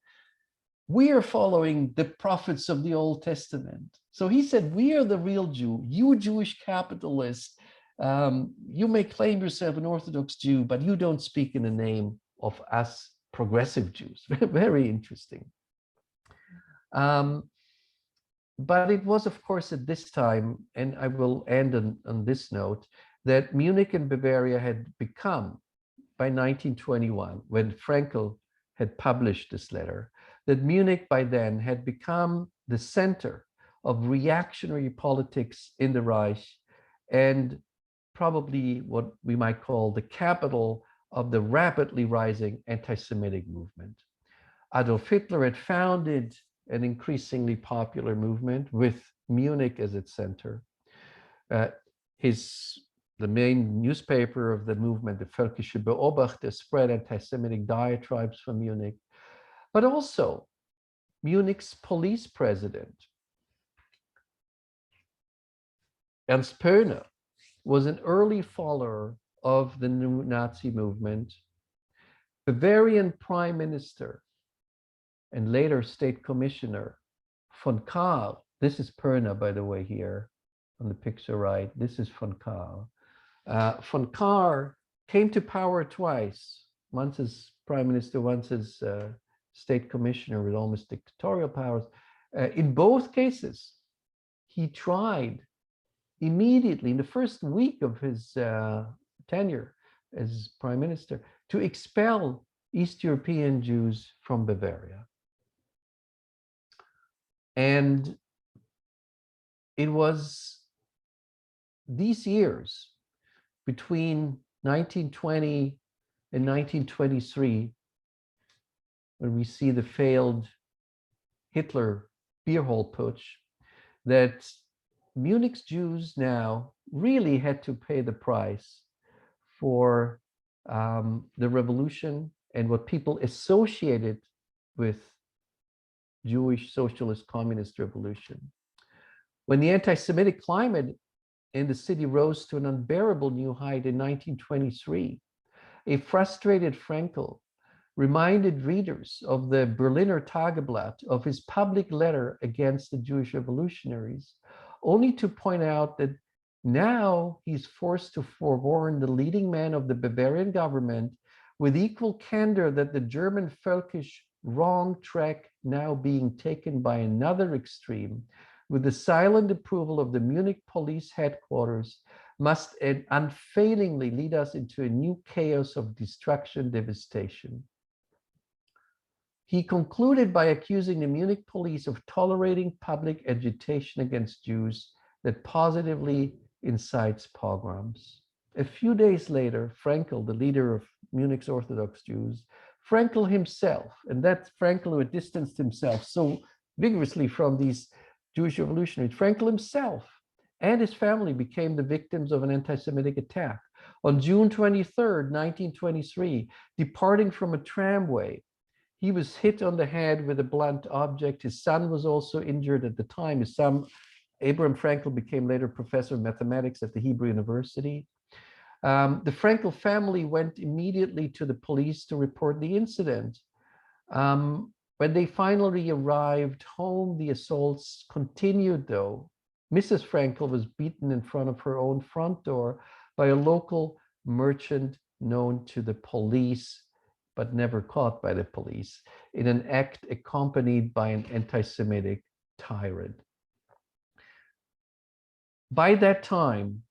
Speaker 2: We are following the prophets of the Old Testament." So he said, "We are the real Jew. You Jewish capitalist, you may claim yourself an Orthodox Jew, but you don't speak in the name of us progressive Jews." Very interesting. But it was, of course, at this time, and I will end on this note, that Munich and Bavaria had become, by 1921, when Frankl had published this letter, that Munich by then had become the center of reactionary politics in the Reich and probably what we might call the capital of the rapidly rising anti-Semitic movement. Adolf Hitler had founded an increasingly popular movement with Munich as its center. The main newspaper of the movement, the Völkische Beobachter, spread anti-Semitic diatribes from Munich, but also Munich's police president, Ernst Pöhner, was an early follower of the new Nazi movement. Bavarian Prime Minister and later State Commissioner von Kahr, this is Pöhner, by the way, here on the picture right, this is von Kahr. Von Kahr came to power twice, once as Prime Minister, once as State Commissioner with almost dictatorial powers. In both cases, he tried immediately, in the first week of his tenure as Prime Minister, to expel East European Jews from Bavaria. And it was these years between 1920 and 1923 when we see the failed Hitler beer hall putsch that Munich's Jews now really had to pay the price for the revolution and what people associated with Jewish socialist communist revolution. When the anti-Semitic climate in the city rose to an unbearable new height in 1923, a frustrated Frankl reminded readers of the Berliner Tageblatt of his public letter against the Jewish revolutionaries, only to point out that now he's forced to forewarn the leading man of the Bavarian government with equal candor that the German Völkisch wrong track now being taken by another extreme, with the silent approval of the Munich police headquarters, must unfailingly lead us into a new chaos of destruction, devastation. He concluded by accusing the Munich police of tolerating public agitation against Jews that positively incites pogroms. A few days later, Frankl, the leader of Munich's Orthodox Jews, Frankl himself, and that's Frankl who had distanced himself so vigorously from these Jewish revolutionaries, Frankl himself and his family became the victims of an anti-Semitic attack. On June 23rd, 1923, departing from a tramway, he was hit on the head with a blunt object. His son was also injured at the time. His son, Abraham Frankl, became later professor of mathematics at the Hebrew University. The Frankl family went immediately to the police to report the incident. When they finally arrived home, the assaults continued, though. Mrs. Frankl was beaten in front of her own front door by a local merchant known to the police, but never caught by the police, in an act accompanied by an anti-Semitic tirade. By that time,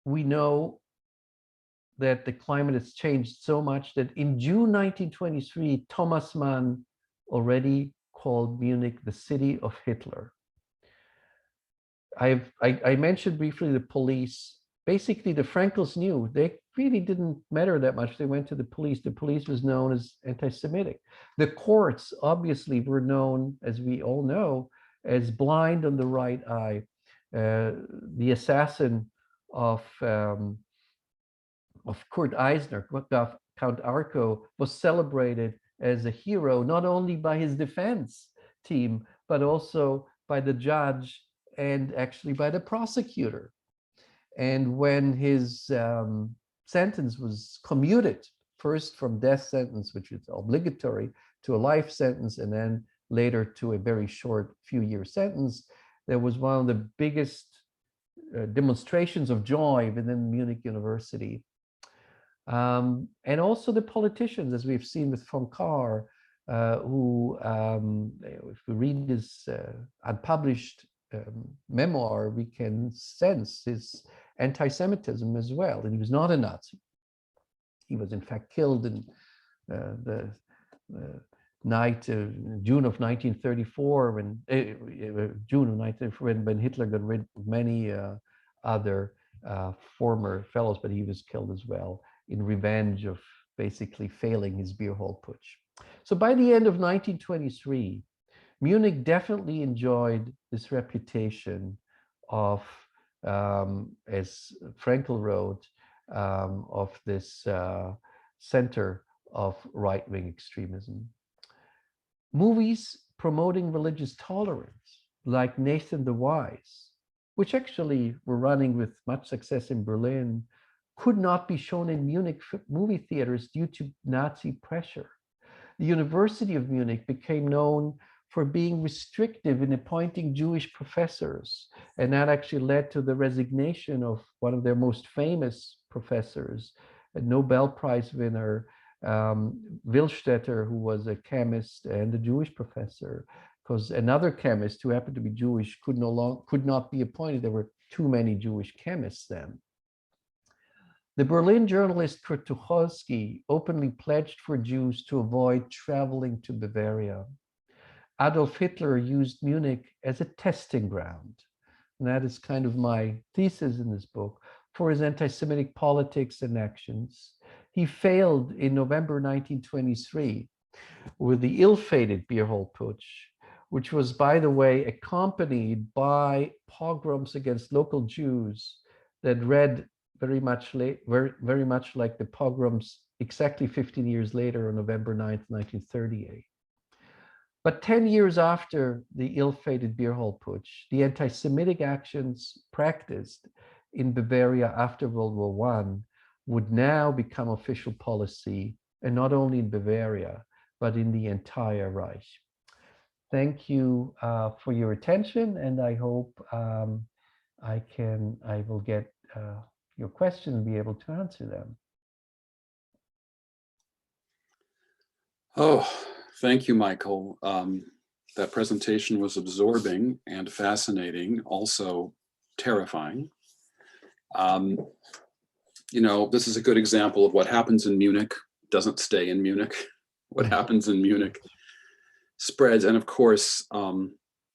Speaker 2: we know that the climate has changed so much that in June 1923, Thomas Mann already called Munich the city of Hitler. I mentioned briefly the police. basically the Frankls knew they really didn't matter that much. They went to the police. The police was known as anti-Semitic. The courts obviously were known, as we all know, as blind on the right eye. The assassin of Kurt Eisner, Count Arco, was celebrated as a hero, not only by his defense team, but also by the judge and actually by the prosecutor. And when his sentence was commuted, first from death sentence, which is obligatory, to a life sentence, and then later to a very short few-year sentence, there was one of the biggest demonstrations of joy within Munich University. And also the politicians, as we've seen with von Kahr, who, if we read his unpublished memoir, we can sense his anti-Semitism as well. And he was not a Nazi. He was in fact killed in the night of June of 1934, when when Hitler got rid of many other former fellows, but he was killed as well in revenge of basically failing his beer hall putsch. So by the end of 1923, Munich definitely enjoyed this reputation of, as Frankl wrote, of this center of right-wing extremism. Movies promoting religious tolerance, like Nathan the Wise, which actually were running with much success in Berlin, could not be shown in Munich movie theaters due to Nazi pressure. The University of Munich became known for being restrictive in appointing Jewish professors, and that actually led to the resignation of one of their most famous professors, a Nobel Prize winner, Willstätter, who was a chemist and a Jewish professor, because another chemist who happened to be Jewish could not be appointed. There were too many Jewish chemists then. The Berlin journalist Kurt Tucholsky openly pledged for Jews to avoid traveling to Bavaria. Adolf Hitler used Munich as a testing ground, and that is kind of my thesis in this book, for his anti-Semitic politics and actions. He failed in November 1923 with the ill-fated beer hall putsch, which was, by the way, accompanied by pogroms against local Jews that read very much like the pogroms exactly 15 years later on November 9th, 1938. But 10 years after the ill-fated beer hall putsch, the anti-Semitic actions practiced in Bavaria after World War I would now become official policy, and not only in Bavaria, but in the entire Reich. Thank you for your attention, and I hope I will get your questions and be able to answer them.
Speaker 1: Oh, thank you, Michael. That presentation was absorbing and fascinating, also terrifying. You know, this is a good example of what happens in Munich doesn't stay in Munich. What happens in Munich spreads. And of course, and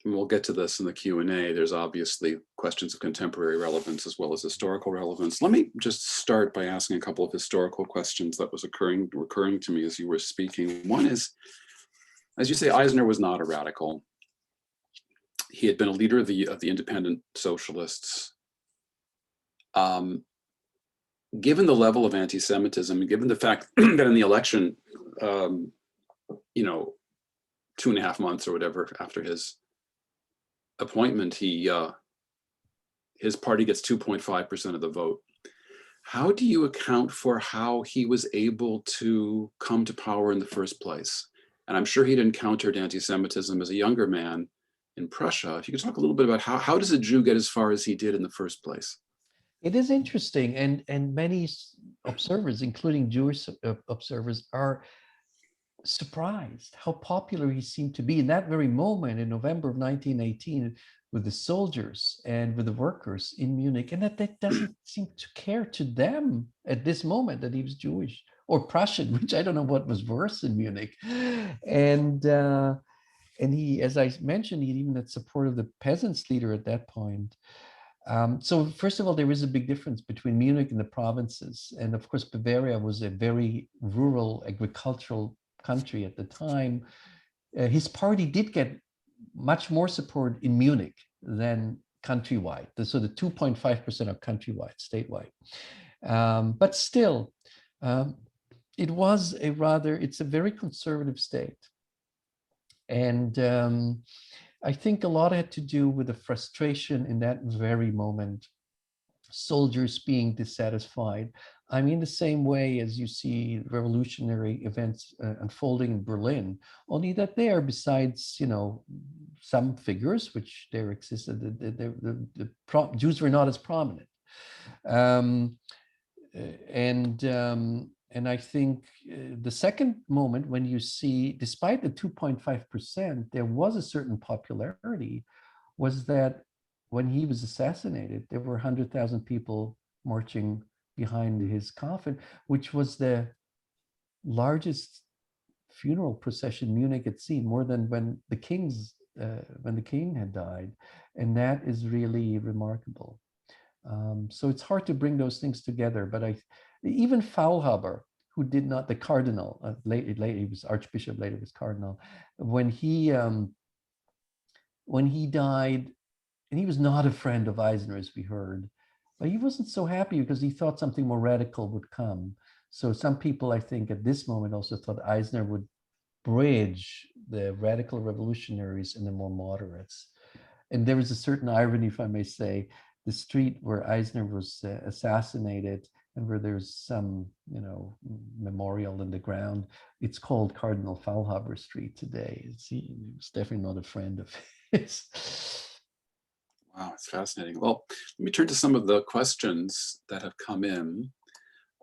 Speaker 1: we'll get to this in the Q&A, there's obviously questions of contemporary relevance as well as historical relevance. Let me just start by asking a couple of historical questions that was recurring to me as you were speaking. One is, as you say, Eisner was not a radical. He had been a leader of the independent socialists. Given the level of anti-Semitism, given the fact that in the election, you know, 2.5 months or whatever after his appointment, his party gets 2.5% of the vote. How do you account for how he was able to come to power in the first place? And I'm sure he'd encountered anti-Semitism as a younger man in Prussia. If you could talk a little bit about how does a Jew get as far as he did in the first place?
Speaker 2: It is interesting, and many observers, including Jewish observers, are surprised how popular he seemed to be in that very moment in November of 1918 with the soldiers and with the workers in Munich, and that doesn't seem to care to them at this moment that he was Jewish or Prussian, which I don't know what was worse in Munich. And he, as I mentioned, he even had support of the peasants leader at that point. So first of all, there is a big difference between Munich and the provinces. And of course, Bavaria was a very rural agricultural country at the time. His party did get much more support in Munich than countrywide. So the 2.5% are countrywide, statewide. But still, it was it's a very conservative state. And I think a lot had to do with the frustration in that very moment, soldiers being dissatisfied. I mean, the same way as you see revolutionary events unfolding in Berlin, only that there, besides, some figures, which there existed, the Jews were not as prominent. And I think the second moment when you see, despite the 2.5%, there was a certain popularity, was that when he was assassinated, there were 100,000 people marching behind his coffin, which was the largest funeral procession Munich had seen, more than when the king had died. And that is really remarkable. So it's hard to bring those things together, but even Faulhaber, who did not, the cardinal, later he was archbishop, later was cardinal, when he died, and he was not a friend of Eisner, as we heard, but he wasn't so happy because he thought something more radical would come. So some people, I think, at this moment also thought Eisner would bridge the radical revolutionaries and the more moderates. And there was a certain irony, if I may say, the street where Eisner was assassinated and where there's some, memorial in the ground, it's called Cardinal Faulhaber Street today. He was definitely not a friend of his.
Speaker 1: Wow, it's fascinating. Well, let me turn to some of the questions that have come in.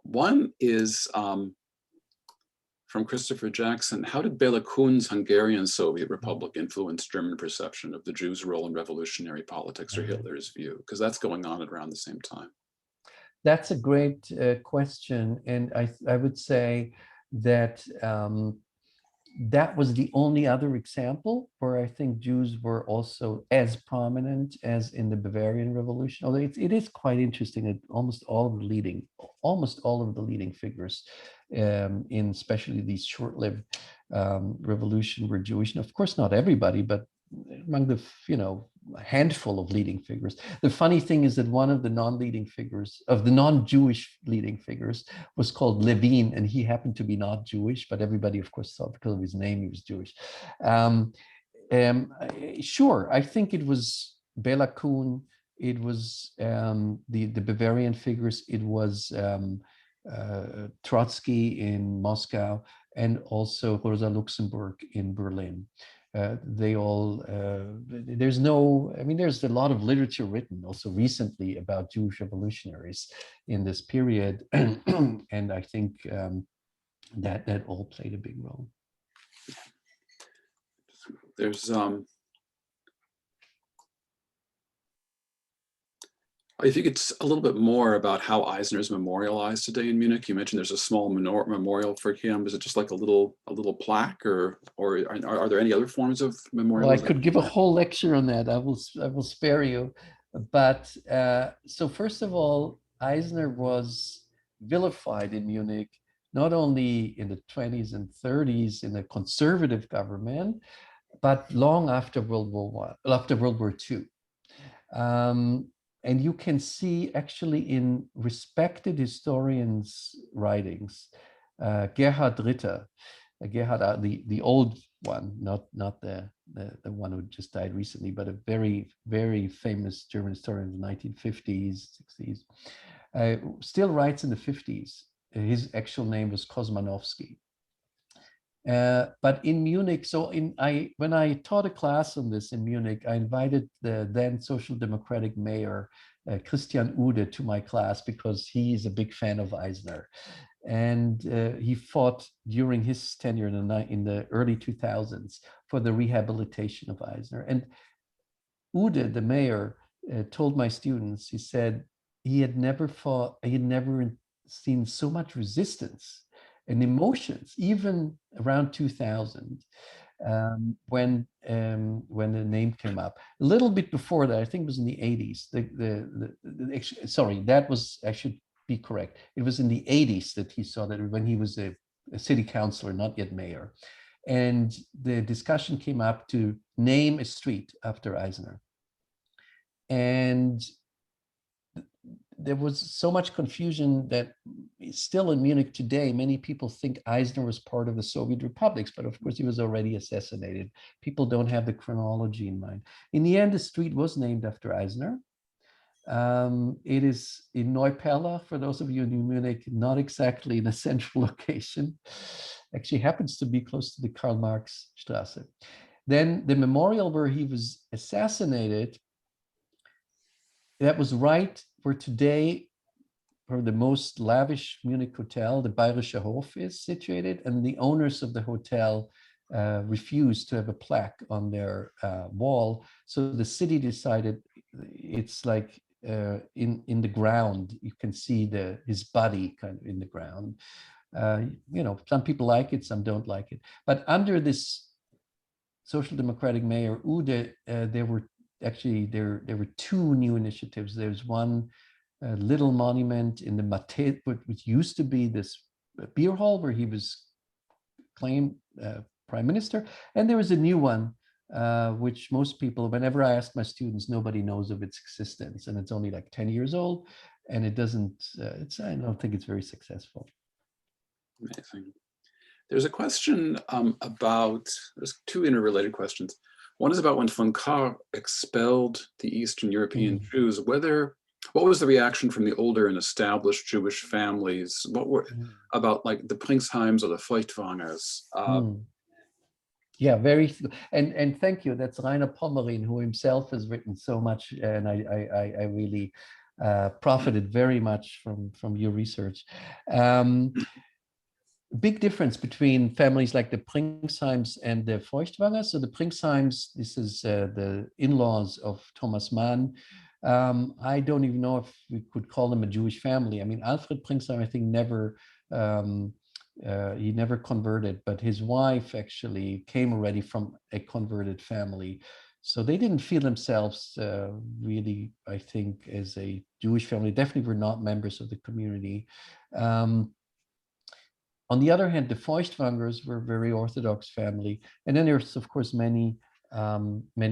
Speaker 1: One is from Christopher Jackson. How did Bela Kuhn's Hungarian Soviet Republic influence German perception of the Jews' role in revolutionary politics, or Hitler's view? Because that's going on at around the same time.
Speaker 2: That's a great question. And I would say that that was the only other example where I think Jews were also as prominent as in the Bavarian Revolution. Although it is quite interesting that almost all of the leading figures in especially these short-lived revolution were Jewish. And of course, not everybody, but among the handful of leading figures. The funny thing is that one of the non-Jewish leading figures was called Levin, and he happened to be not Jewish, but everybody, of course, thought because of his name he was Jewish. Sure, I think it was Bela Kuhn, it was the Bavarian figures, it was Trotsky in Moscow, and also Rosa Luxemburg in Berlin. They all, there's a lot of literature written also recently about Jewish revolutionaries in this period. And I think that all played a big role.
Speaker 1: There's, if you could a little bit more about how Eisner is memorialized today in Munich. You mentioned there's a small memorial for him. Is it just like a little plaque, or are there any other forms of memorial?
Speaker 2: Well, I could give a whole lecture on that. I will spare you. But so first of all, Eisner was vilified in Munich, not only in the 20s and 30s in a conservative government, but long after World War II. And you can see actually in respected historians' writings, Gerhard Ritter, the old one, not the one who just died recently, but a very, very famous German historian in the 1950s, 60s, still writes in the 50s. His actual name was Kosmanowski. But in Munich, when I taught a class on this in Munich, I invited the then Social Democratic mayor, Christian Ude, to my class because he's a big fan of Eisner. And he fought during his tenure in the early 2000s for the rehabilitation of Eisner. And Ude, the mayor, told my students, he said he had never seen so much resistance and emotions, even around 2000, when the name came up. A little bit before that, I think it was in the 80s. Sorry, that was, I should be correct. It was in the 80s that he saw that, when he was a city councilor, not yet mayor. And the discussion came up to name a street after Eisner. And there was so much confusion that still in Munich today, many people think Eisner was part of the Soviet republics, but of course he was already assassinated. People don't have the chronology in mind. In the end, the street was named after Eisner. It is in Neupella, for those of you in Munich, not exactly in a central location. Actually happens to be close to the Karl Marx Straße. Then the memorial where he was assassinated, that was right where today, where the most lavish Munich hotel, the Bayerischer Hof, is situated, and the owners of the hotel refused to have a plaque on their wall. So the city decided it's like in the ground. You can see his body kind of in the ground. You know, some people like it, some don't like it. But under this Social Democratic Mayor Ude, there were two new initiatives. There's one little monument in the Mate, which used to be this beer hall where he was claimed prime minister, and there was a new one which most people, whenever I ask my students, nobody knows of its existence, and it's only like 10 years old, and it doesn't. I don't think it's very successful.
Speaker 1: Amazing. There's a question there's two interrelated questions. One is about when von Kahr expelled the Eastern European Jews, what was the reaction from the older and established Jewish families? What were about like the Prinzheims or the Feuchtwangers?
Speaker 2: Yeah, and thank you. That's Rainer Pommerin, who himself has written so much, and I really profited very much from your research. Big difference between families like the Prinzheims and the Feuchtwangers. So the Prinzheims, this is the in-laws of Thomas Mann. I don't even know if we could call them a Jewish family. I mean, Alfred Prinzheim, I think, he never converted, but his wife actually came already from a converted family. So they didn't feel themselves really, I think, as a Jewish family. Definitely were not members of the community. On the other hand, the Feuchtwangers were a very Orthodox family. And then there's, of course, many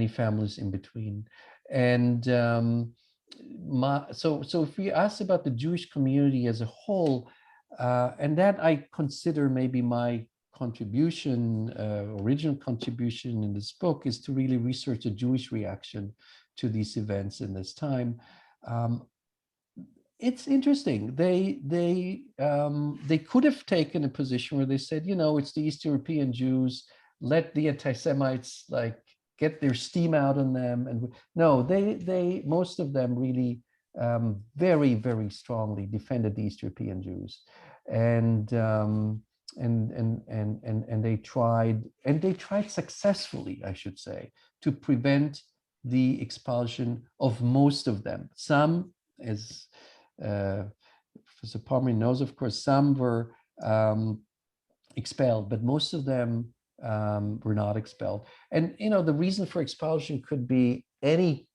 Speaker 2: families in between. And so if we ask about the Jewish community as a whole, and that I consider maybe my contribution, original contribution in this book, is to really research the Jewish reaction to these events in this time. It's interesting. They could have taken a position where they said, you know, it's the East European Jews, let the anti-Semites like get their steam out on them. And no, they most of them really very, very strongly defended the East European Jews, and they tried successfully, I should say, to prevent the expulsion of most of them. Some, as Professor Pommerin knows, of course, some were expelled, but most of them were not expelled. And you know, the reason for expulsion could be any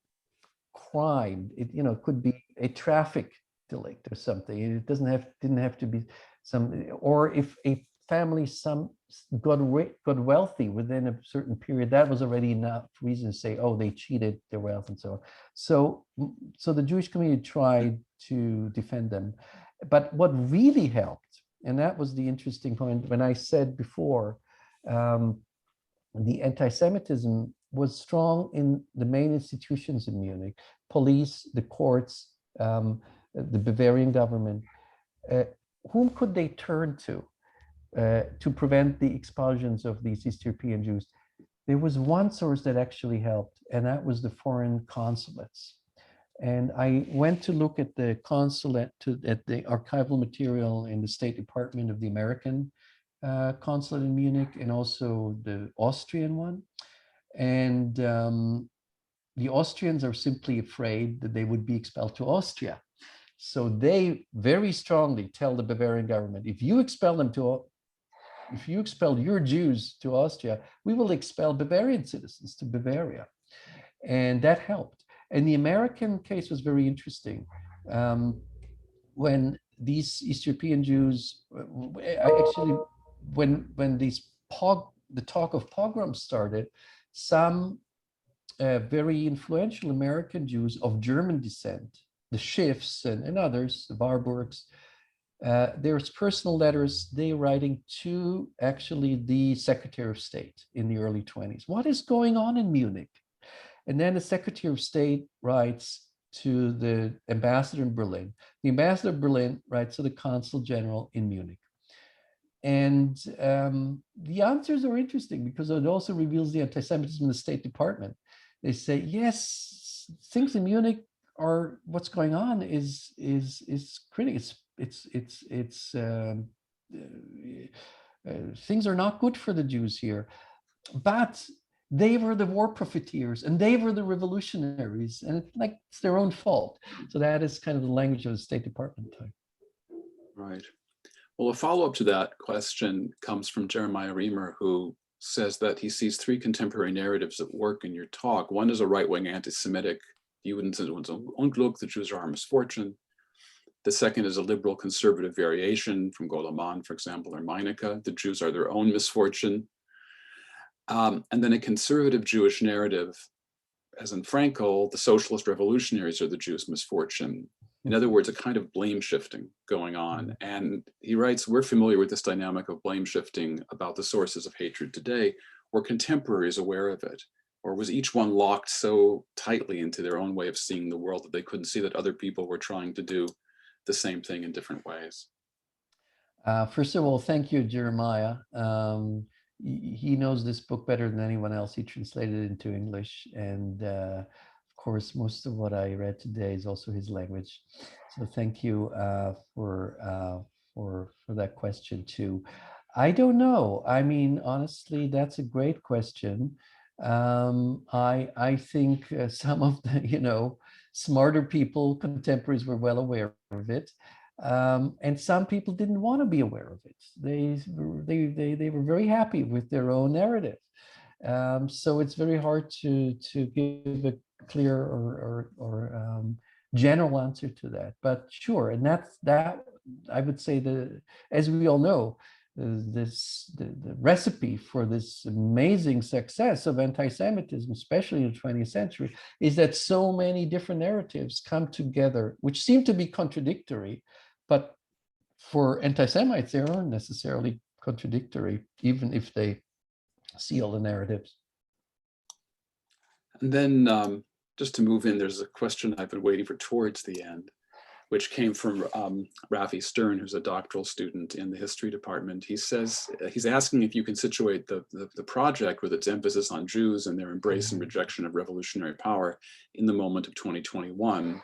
Speaker 2: crime. It could be a traffic delict or something. It didn't have to be some, or if a family got wealthy within a certain period, that was already enough reason to say, oh, they cheated their wealth and so on. So the Jewish community tried to defend them. But what really helped, and that was the interesting point, when I said before, the anti-Semitism was strong in the main institutions in Munich: police, the courts, the Bavarian government. Whom could they turn to prevent the expulsions of these East European Jews? There was one source that actually helped, and that was the foreign consulates. And I went to look at the consulate, at the archival material in the State Department of the American consulate in Munich, and also the Austrian one. And the Austrians are simply afraid that they would be expelled to Austria. So they very strongly tell the Bavarian government, if you expel them to if you expel your Jews to Austria, we will expel Bavarian citizens to Bavaria. And that helped. And the American case was very interesting. When these East European Jews, actually, when the talk of pogroms started, some very influential American Jews of German descent, the Schiffs and others, the Warburgs, there's personal letters they writing to actually the Secretary of State in the early 20s. What is going on in Munich? And then the Secretary of State writes to the ambassador in Berlin. The ambassador of Berlin writes to the consul general in Munich. And the answers are interesting because it also reveals the anti-Semitism in the State Department. They say, yes, things in Munich are, what's going on is critical. Things are not good for the Jews here, but they were the war profiteers and they were the revolutionaries, and it's their own fault. So that is kind of the language of the State Department time.
Speaker 1: Right. Well, a follow-up to that question comes from Jeremiah Reamer, who says that he sees three contemporary narratives at work in your talk. One is a right-wing anti-Semitic, Juden sind unser Unglück, the Jews are our misfortune. The second is a liberal conservative variation from Goleman, for example, or Meinecke, the Jews are their own misfortune. And then a conservative Jewish narrative, as in Frankel, the socialist revolutionaries are the Jews' misfortune. In other words, a kind of blame shifting going on. And he writes, we're familiar with this dynamic of blame shifting about the sources of hatred today. Were contemporaries aware of it? Or was each one locked so tightly into their own way of seeing the world that they couldn't see that other people were trying to do the same thing in different ways?
Speaker 2: First of all, thank you, Jeremiah. He knows this book better than anyone else. He translated it into English. And of course, most of what I read today is also his language. So thank you for that question too. I don't know. I mean, honestly, that's a great question. I think some of the, smarter people, contemporaries, were well aware of it. And some people didn't want to be aware of it. They were very happy with their own narrative. So it's very hard to give a clear or general answer to that. But sure, and that I would say as we all know, the recipe for this amazing success of anti-Semitism, especially in the 20th century, is that so many different narratives come together, which seem to be contradictory, but for anti-Semites, they aren't necessarily contradictory, even if they see all the narratives.
Speaker 1: And then just to move in, there's a question I've been waiting for towards the end, which came from Rafi Stern, who's a doctoral student in the history department. He says, he's asking if you can situate the project with its emphasis on Jews and their embrace and rejection of revolutionary power in the moment of 2021.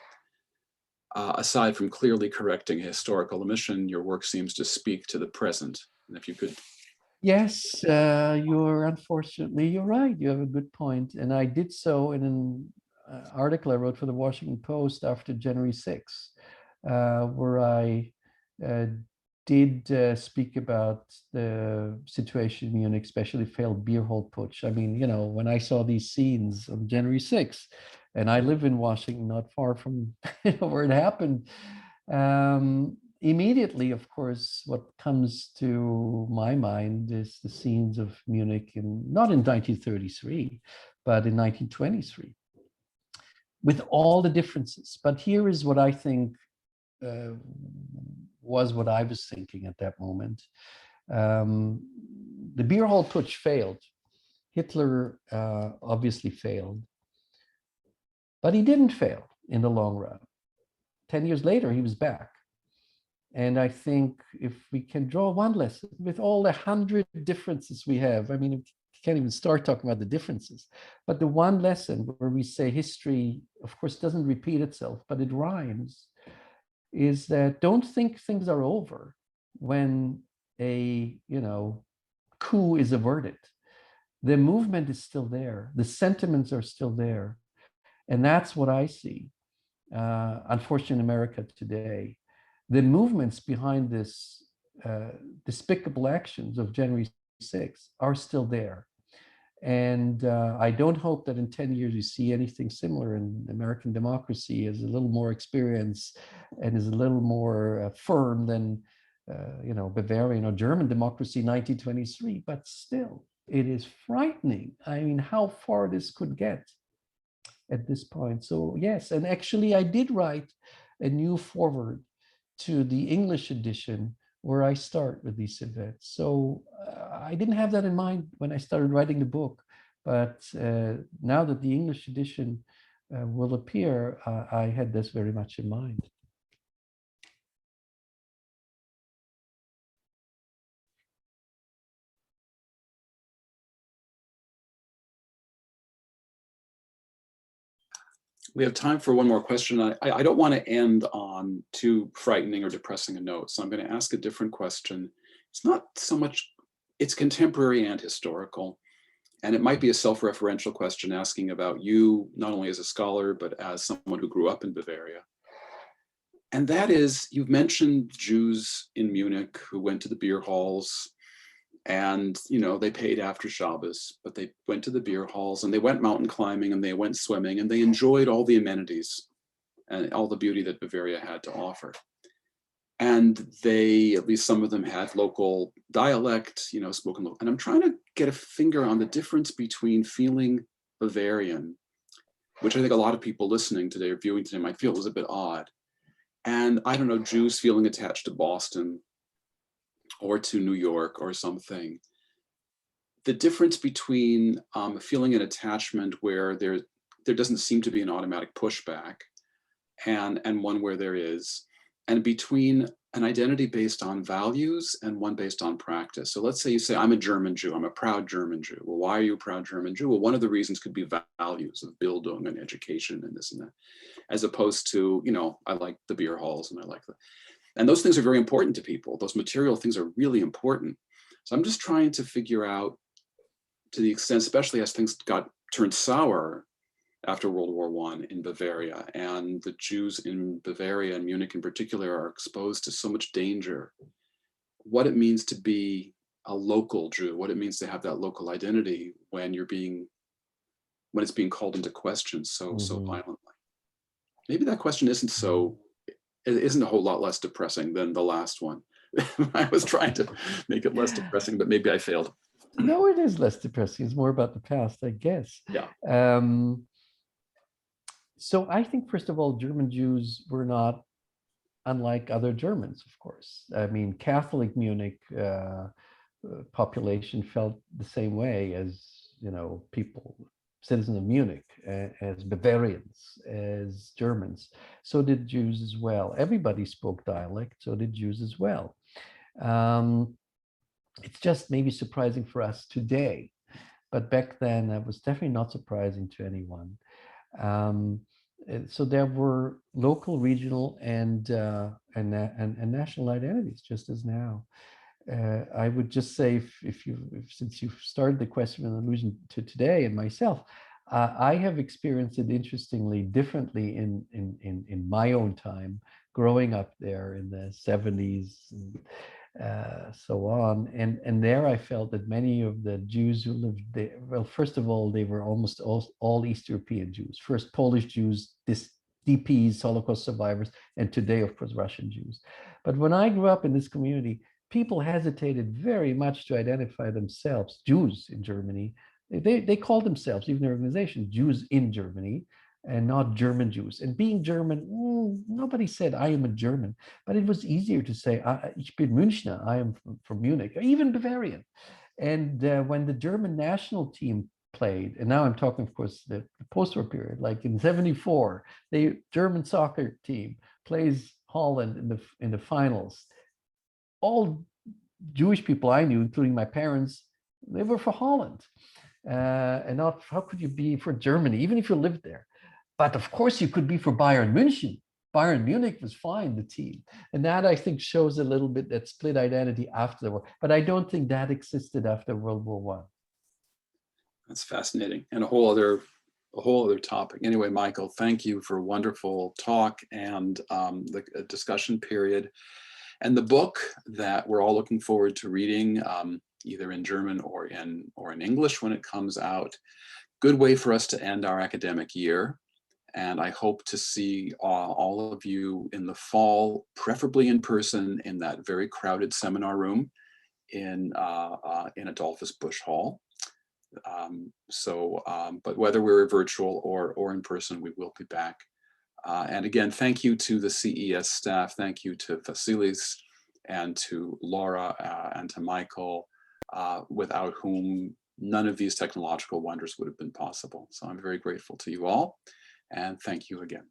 Speaker 1: Aside from clearly correcting a historical omission, your work seems to speak to the present. And if you could.
Speaker 2: Yes, you're right. You have a good point. And I did so in an article I wrote for the Washington Post after January 6th. Where I did speak about the situation in Munich, especially failed beer hall putsch. I mean, when I saw these scenes on January 6th, and I live in Washington, not far from where it happened, immediately, of course, what comes to my mind is the scenes of Munich not in 1933, but in 1923, with all the differences. But here is what I think was what I was thinking at that moment. The beer hall putsch failed. Hitler obviously failed, but he didn't fail in the long run. 10 years later, he was back. And I think if we can draw one lesson with all the 100 differences we have, I mean, you can't even start talking about the differences, but the one lesson where we say history, of course, doesn't repeat itself, but it rhymes, is that don't think things are over when a coup is averted. The movement is still there. The sentiments are still there. And that's what I see, unfortunately, in America today. The movements behind this despicable actions of January 6th are still there. And I don't hope that in 10 years you see anything similar, and American democracy is a little more experienced and is a little more firm than Bavarian or German democracy 1923, but still it is frightening. I mean, how far this could get at this point. So yes, and actually I did write a new foreword to the English edition where I start with these events. So I didn't have that in mind when I started writing the book, but now that the English edition will appear, I had this very much in mind.
Speaker 1: We have time for one more question. I don't want to end on too frightening or depressing a note, so I'm going to ask a different question. It's not so much, it's contemporary and historical, and it might be a self-referential question asking about you, not only as a scholar, but as someone who grew up in Bavaria. And that is, you've mentioned Jews in Munich who went to the beer halls, and they paid after Shabbos, but they went to the beer halls and they went mountain climbing and they went swimming and they enjoyed all the amenities and all the beauty that Bavaria had to offer. And they, at least some of them, had local dialect, spoken local. And I'm trying to get a finger on the difference between feeling Bavarian, which I think a lot of people listening today or viewing today might feel was a bit odd, and I don't know, Jews feeling attached to Boston or to New York or something. The difference between feeling an attachment where there doesn't seem to be an automatic pushback and one where there is, and between an identity based on values and one based on practice. So let's say you say, I'm a German Jew, I'm a proud German Jew. Well, why are you a proud German Jew? Well, one of the reasons could be values of Bildung and education and this and that, as opposed to, I like the beer halls and I like and those things are very important to people. Those material things are really important. So I'm just trying to figure out, to the extent, especially as things turned sour after World War I in Bavaria, and the Jews in Bavaria and Munich in particular are exposed to so much danger, what it means to be a local Jew, what it means to have that local identity when it's being called into question so violently. Maybe that question isn't a whole lot less depressing than the last one. I was trying to make it less depressing, but maybe I failed.
Speaker 2: No, it is less depressing. It's more about the past, I guess.
Speaker 1: Yeah.
Speaker 2: So I think, first of all, German Jews were not unlike other Germans, of course. I mean, Catholic Munich population felt the same way as, people, citizens of Munich, as Bavarians, as Germans. So did Jews as well. Everybody spoke dialect, so did Jews as well. It's just maybe surprising for us today, but back then that was definitely not surprising to anyone. So there were local, regional, and national identities, just as now. I would just say, since you've started the question in allusion to today and myself, I have experienced it interestingly differently in my own time, growing up there in the 70s and so on. And there I felt that many of the Jews who lived there, well, first of all, they were almost all East European Jews. First Polish Jews, DPs, Holocaust survivors, and today, of course, Russian Jews. But when I grew up in this community, people hesitated very much to identify themselves, Jews in Germany. They called themselves, even their organization, Jews in Germany, and not German Jews. And being German, nobody said, I am a German. But it was easier to say, ich bin Münchner, I am from Munich, or even Bavarian. And when the German national team played, and now I'm talking, of course, the post-war period, like in '74, the German soccer team plays Holland in the finals. All Jewish people I knew, including my parents, they were for Holland. And not, how could you be for Germany, even if you lived there? But of course, you could be for Bayern München. Bayern Munich was fine, the team. And that, I think, shows a little bit that split identity after the war. But I don't think that existed after World War I.
Speaker 1: That's fascinating, and a whole other topic. Anyway, Michael, thank you for a wonderful talk and the discussion period. And the book that we're all looking forward to reading, either in German or in English when it comes out. Good way for us to end our academic year. And I hope to see all of you in the fall, preferably in person in that very crowded seminar room in Adolphus Busch Hall. But whether we're virtual or in person, we will be back. And again, thank you to the CES staff. Thank you to Vasilis and to Laura and to Michael, without whom none of these technological wonders would have been possible. So I'm very grateful to you all, and thank you again.